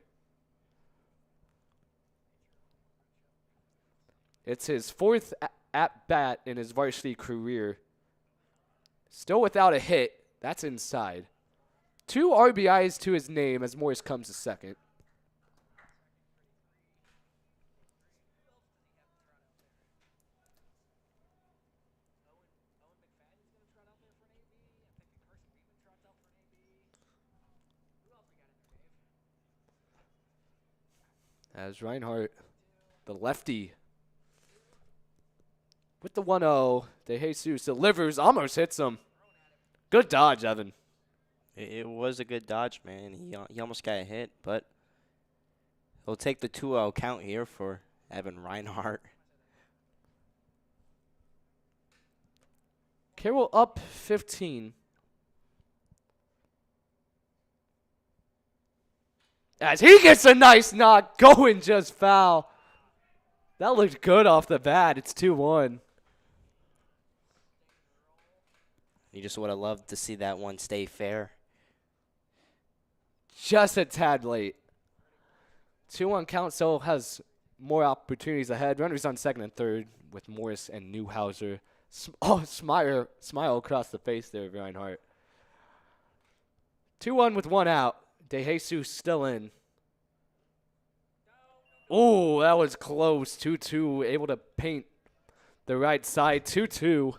It's his 4th at-bat in his varsity career. Still without a hit. That's inside. 2 RBIs to his name as Morris comes to second. As Reinhardt, the lefty, with the 1-0, De Jesus delivers, almost hits him. Good dodge, Evan. It was a good dodge, man. He almost got a hit, but he'll take the 2-0 count here for Evan Reinhardt. Carroll up 15. As he gets a nice knock, going just foul. That looked good off the bat. It's 2-1. You just would have loved to see that one stay fair. Just a tad late. 2-1 count, so has more opportunities ahead. Runners on second and third with Morris and Newhouser. Smile across the face there, Reinhardt. 2-1 with 1 out. De Jesus still in. Oh, that was close. 2-2, able to paint the right side, 2-2.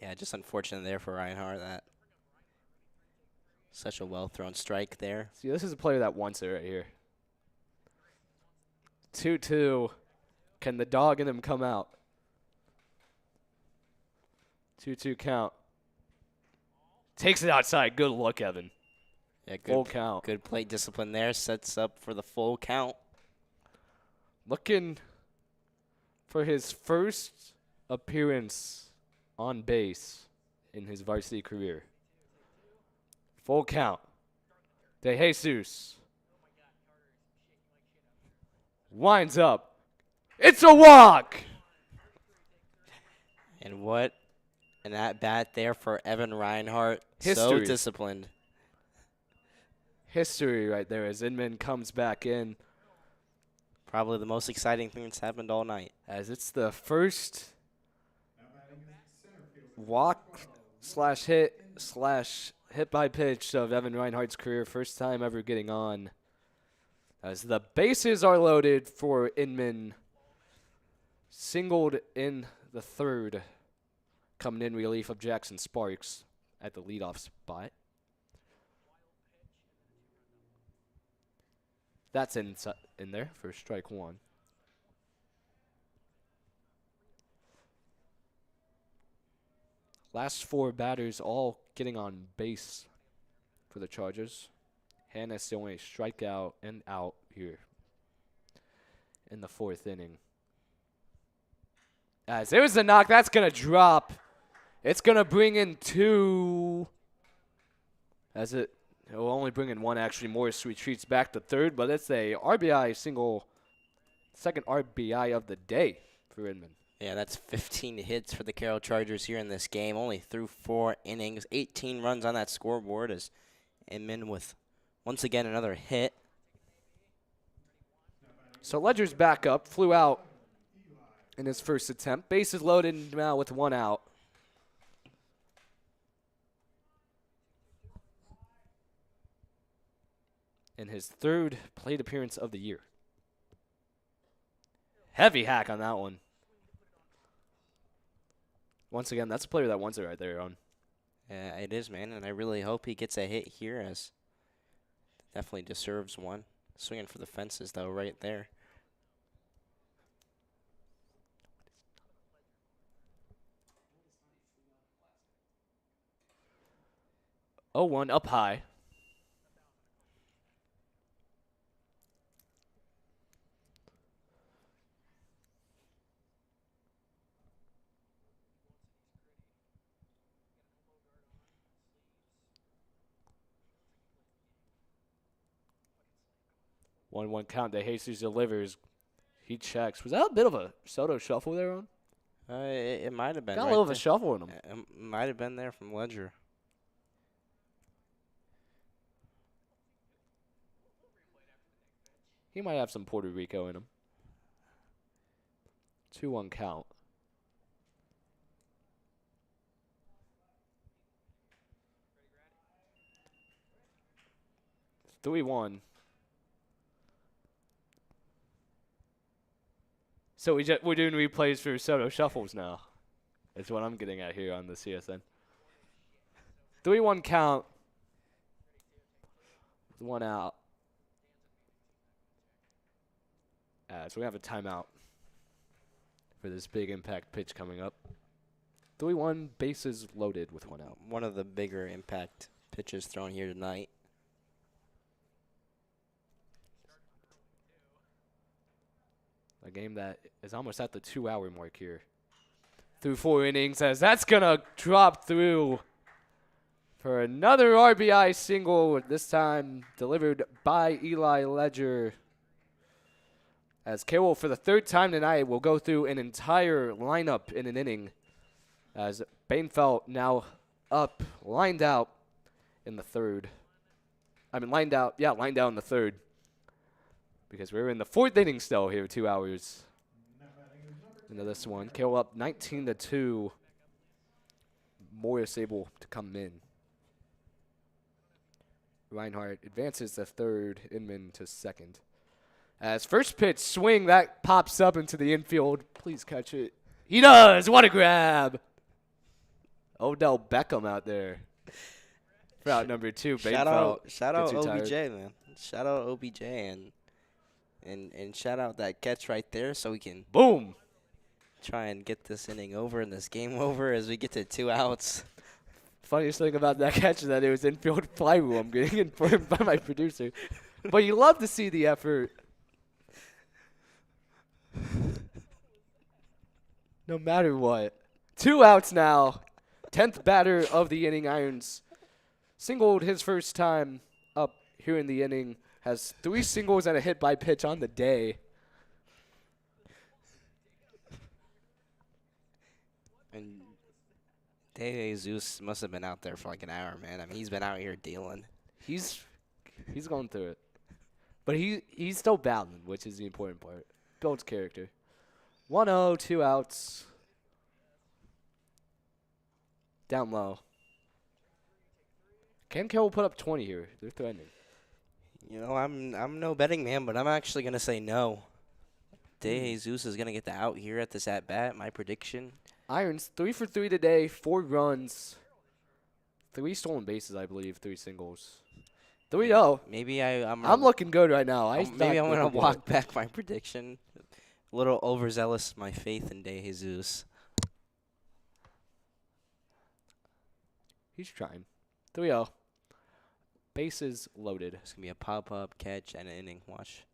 Yeah, just unfortunate there for Reinhardt. That such a well-thrown strike there. See, this is a player that wants it right here. 2-2. Can the dog in him come out? 2-2 count. Takes it outside. Good look, Evan. Yeah, Full count. Good plate discipline there. Sets up for the full count. Looking for his first appearance on base in his varsity career. Full count. De Jesus winds up. It's a walk. And what an at-bat there for Evan Reinhardt. So History. disciplined. History right there as Inman comes back in, Probably the most exciting thing that's happened all night. as it's the first Now batting is center fielder. walk slash hit by pitch of Evan Reinhardt's career. First time ever getting on. As the bases are loaded for Inman. Singled in the third. Coming in relief of Jackson Sparks at the leadoff spot. That's in there for strike one. Last four batters all getting on base for the Chargers. Hannes the only strikeout and out here in the fourth inning. As there's the knock, that's going to drop. It's going to bring in two. As it will only bring in one, actually. Morris retreats back to third, but it's a RBI single, second RBI of the day for Inman. Yeah, that's 15 hits for the Carroll Chargers here in this game. Only through 4 innings. 18 runs on that scoreboard as Inman with, once again, another hit. So Ledger's back up, flew out in his first attempt. Bases loaded now with one out. In his third plate appearance of the year. Heavy hack on that one. Once again, that's a player that wants it right there, on. Yeah, it is, man, and I really hope he gets a hit here as definitely deserves one. Swinging for the fences, though, right there. Oh, 1 up high. One count. De Jesus delivers. He checks. Was that a bit of a Soto shuffle there, on? It might have been. Got a right little of a there. shuffle in him. It might have been there from Ledger. He might have some Puerto Rico in him. 2-1 count. Three one. So we're doing replays for Soto shuffles now. That's what I'm getting at here on the CSN. 3-1 count. With one out. So we have a timeout for this big impact pitch coming up. 3-1, bases loaded with one out. One of the bigger impact pitches thrown here tonight. A game that is almost at the 2-hour mark here. Through 4 innings, as that's going to drop through for another RBI single, this time delivered by Eli Ledger. As Carroll, for the third time tonight, will go through an entire lineup in an inning. As Bainfeld now up, lined out in the third. Lined out in the third. Because we're in the fourth inning still here, 2 hours into this one. Carroll up 19-2. Morris able to come in. Reinhardt advances to third, Inman to second. As first pitch swing, that pops up into the infield. Please catch it. He does. What a grab. Odell Beckham out there. For out number 2. Shout Bainfeld out gets OBJ, retired. man. Shout out OBJ and shout out that catch right there so we can Boom. try and get this inning over and this game over as we get to 2 outs. Funniest thing about that catch is that it was infield fly rule. I'm getting informed by my producer. But you love to see the effort. No matter what. 2 outs now. 10th batter of the inning. Irons singled his first time up here in the inning. Has 3 singles and a hit by pitch on the day. And De Jesus must have been out there for like an hour, man. I mean, he's been out here dealing. He's going through it. But he's still battling, which is the important part. Builds character. 1-0, 2 outs. Down low. Can Carroll put up 20 here? They're threatening. You know, I'm no betting man, but I'm actually gonna say no. De Jesus is gonna get the out here at this at bat. My prediction. Irons 3 for 3 today, 4 runs, 3 stolen bases, I believe, 3 singles. 3-0. Maybe I'm looking good right now. maybe I'm gonna walk back my prediction. A little overzealous, my faith in De Jesus. He's trying. 3-0. Bases loaded. It's gonna be a pop-up catch and an inning. Watch.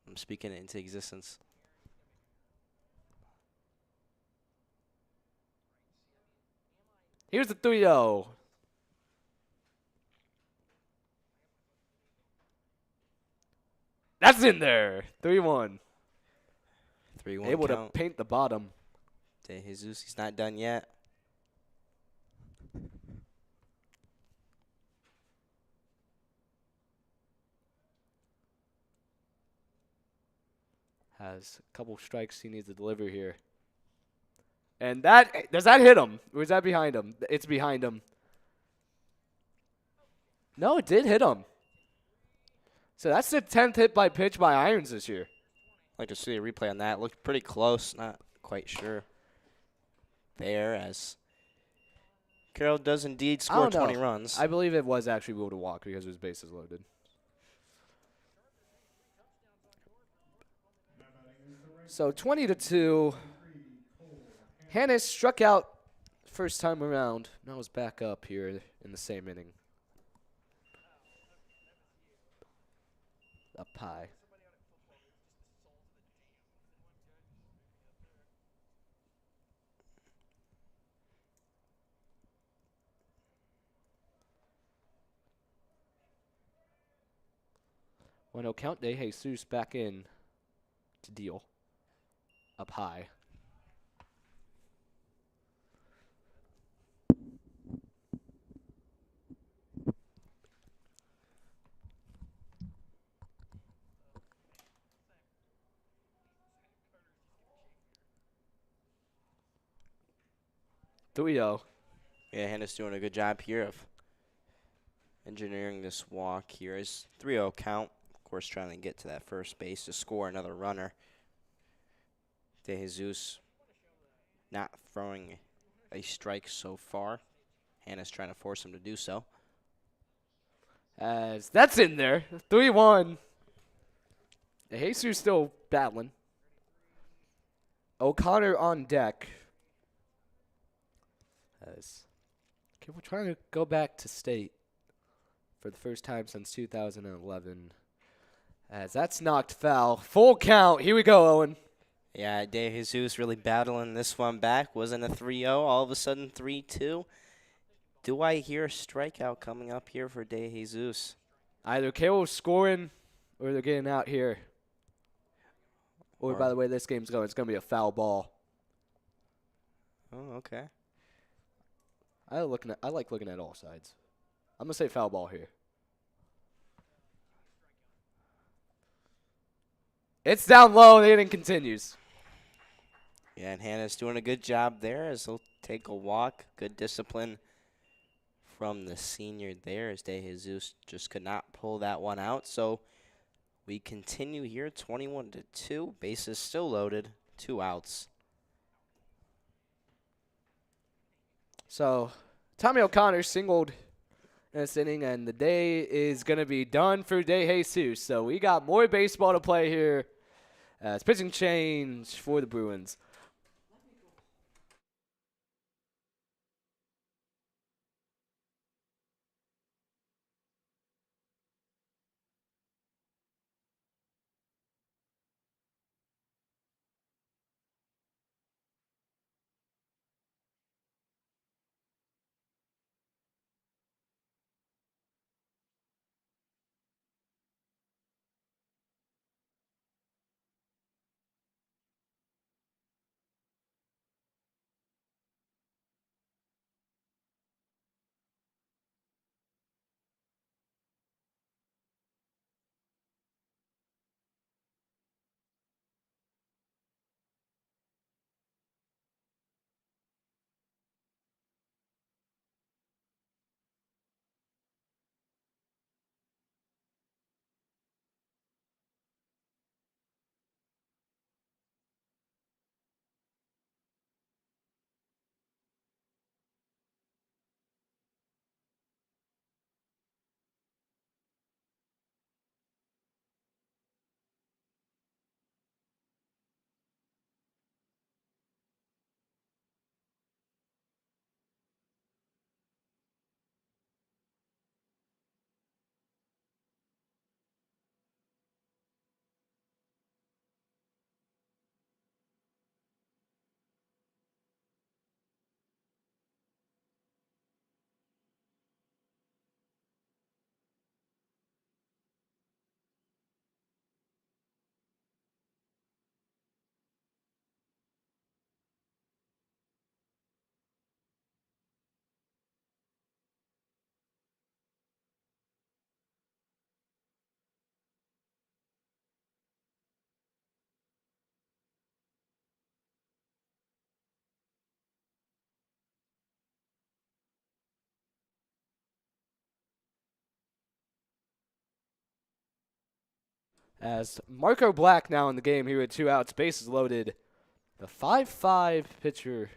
I'm speaking it into existence. Here's the 3-0. That's in there. 3-1. 3-1 Able count. to paint the bottom. De Jesus, he's not done yet. Has a couple strikes he needs to deliver here. And does that hit him? Or is that behind him? It's behind him. No, it did hit him. So that's the 10th hit by pitch by Irons this year. I'd like to see a replay on that. Looked pretty close. Not quite sure. There, as Carroll does indeed I don't score know. 20 runs. I believe it was actually ruled a walk because his bases loaded. So 20-2. Hannes struck out first time around. Now is back up here in the same inning. Up high. Well, no count. De Jesus back in to deal. Up high. Three-0. Yeah, Hannah's doing a good job here of engineering this walk here. Is 3-0 count. Of course, trying to get to that first base to score another runner. De Jesus not throwing a strike so far. Hannah's trying to force him to do so. As that's in there. 3-1. De Jesus still battling. O'Connor on deck. Okay, we're trying to go back to state for the first time since 2011. As that's knocked foul. Full count. Here we go, Owen. Yeah, De Jesus really battling this one back. Wasn't a 3-0. All of a sudden, 3-2. Do I hear a strikeout coming up here for De Jesus? Either Carroll's scoring or they're getting out here. Or by the way this game's going, it's going to be a foul ball. Oh, okay. I like looking at all sides. I'm going to say foul ball here. It's down low. The inning continues. Yeah, and Hannah's doing a good job there as he'll take a walk. Good discipline from the senior there as De Jesus just could not pull that one out. So We continue here, 21-2. Bases still loaded, 2 outs. So Tommy O'Connor singled in this inning, and the day is going to be done for De Jesus. So we got more baseball to play here as pitching change for the Bruins. As Marco Black now in the game here with 2 outs, bases loaded. The 5-5 pitcher.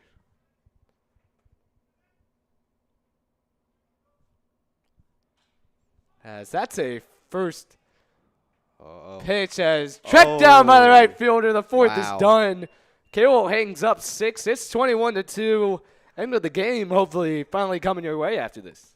As that's a first pitch as tracked down by the right fielder. The 4th Wow. is done. Carroll hangs up 6. It's 21-2. End of the game, hopefully, finally coming your way after this.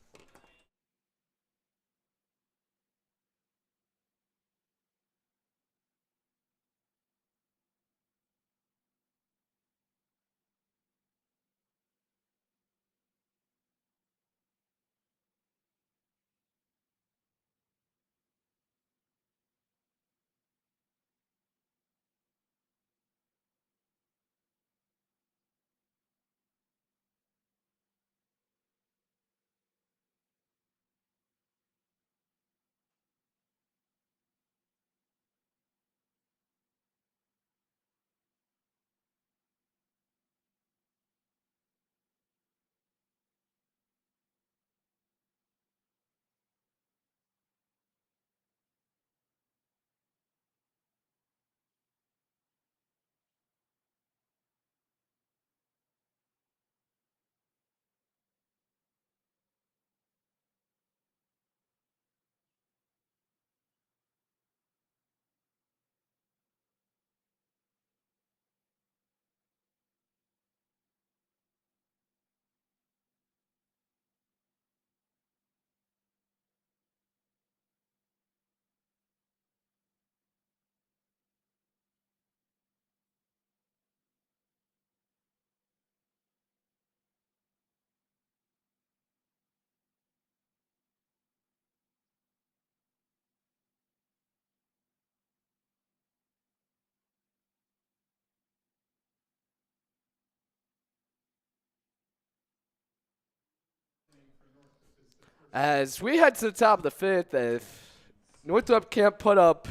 As we head to the top of the 5th, if Northrop can't put up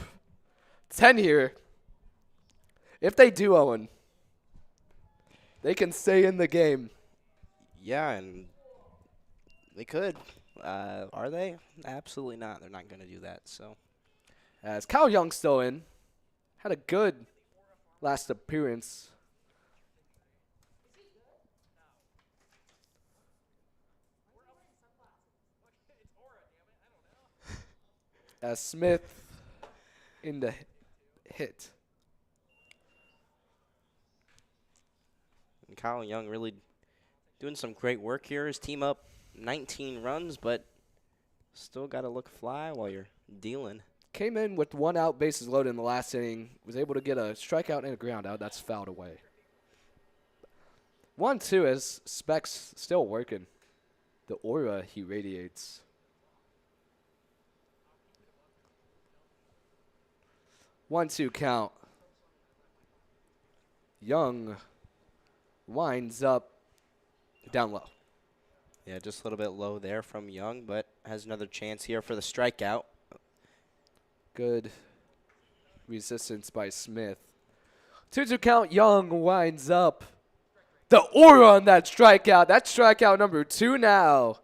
10 here, if they do, Owen, they can stay in the game. Yeah, and they could. Are they? Absolutely not. They're not going to do that. So As Kyle Young still in. Had a good last appearance. As Smith in the hit. And Kyle Young really doing some great work here. His team up 19 runs, but still got to look fly while you're dealing. Came in with 1 out, bases loaded in the last inning. Was able to get a strikeout and a ground out. That's fouled away. 1-2 as Specs still working. The aura he radiates. 1-2 count. Young winds up down low. Yeah, just a little bit low there from Young, but has another chance here for the strikeout. Good resistance by Smith. 2-2 count. Young winds up. The aura on that strikeout. That's strikeout number 2 now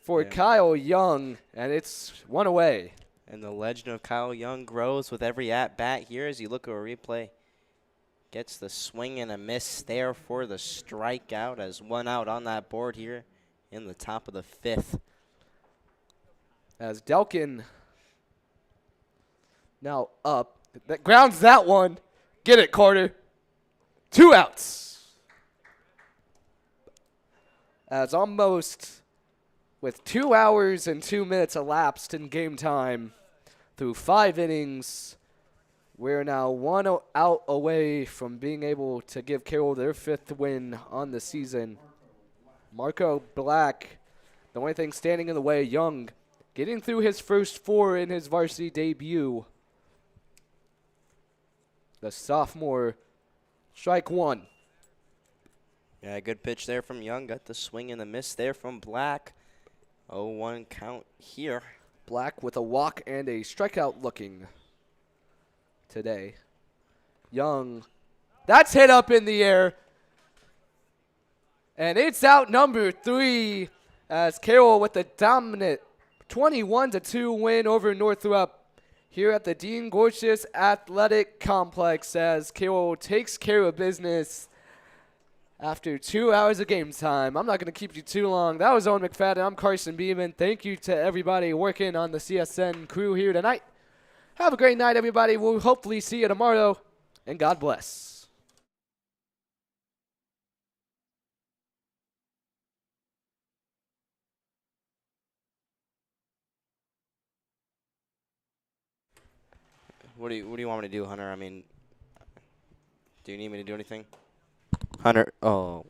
for Yeah. Kyle Young, and it's 1 away. And the legend of Kyle Young grows with every at-bat here as you look at a replay. Gets the swing and a miss there for the strikeout as 1 out on that board here in the top of the 5th. As Delkin now up. That grounds that one. Get it, Carter. 2 outs. As almost with 2 hours and 2 minutes elapsed in game time through 5 innings, we're now 1 out away from being able to give Carroll their 5th win on the season. Marco Black, the only thing standing in the way. Young getting through his first 4 in his varsity debut. The sophomore, strike 1. Yeah, good pitch there from Young. Got the swing and the miss there from Black. 0-1 count here. Black with a walk and a strikeout looking today. Young, that's hit up in the air. And it's out number 3 as Carroll with a dominant 21-2 win over Northrop here at the Dean Gorsuch Athletic Complex as Carroll takes care of business after 2 hours of game time. I'm not going to keep you too long. That was Owen McFadden. I'm Carson Beeman. Thank you to everybody working on the CSN crew here tonight. Have a great night, everybody. We'll hopefully see you tomorrow, and God bless. What do you want me to do, Hunter? I mean, do you need me to do anything? Hunter, oh.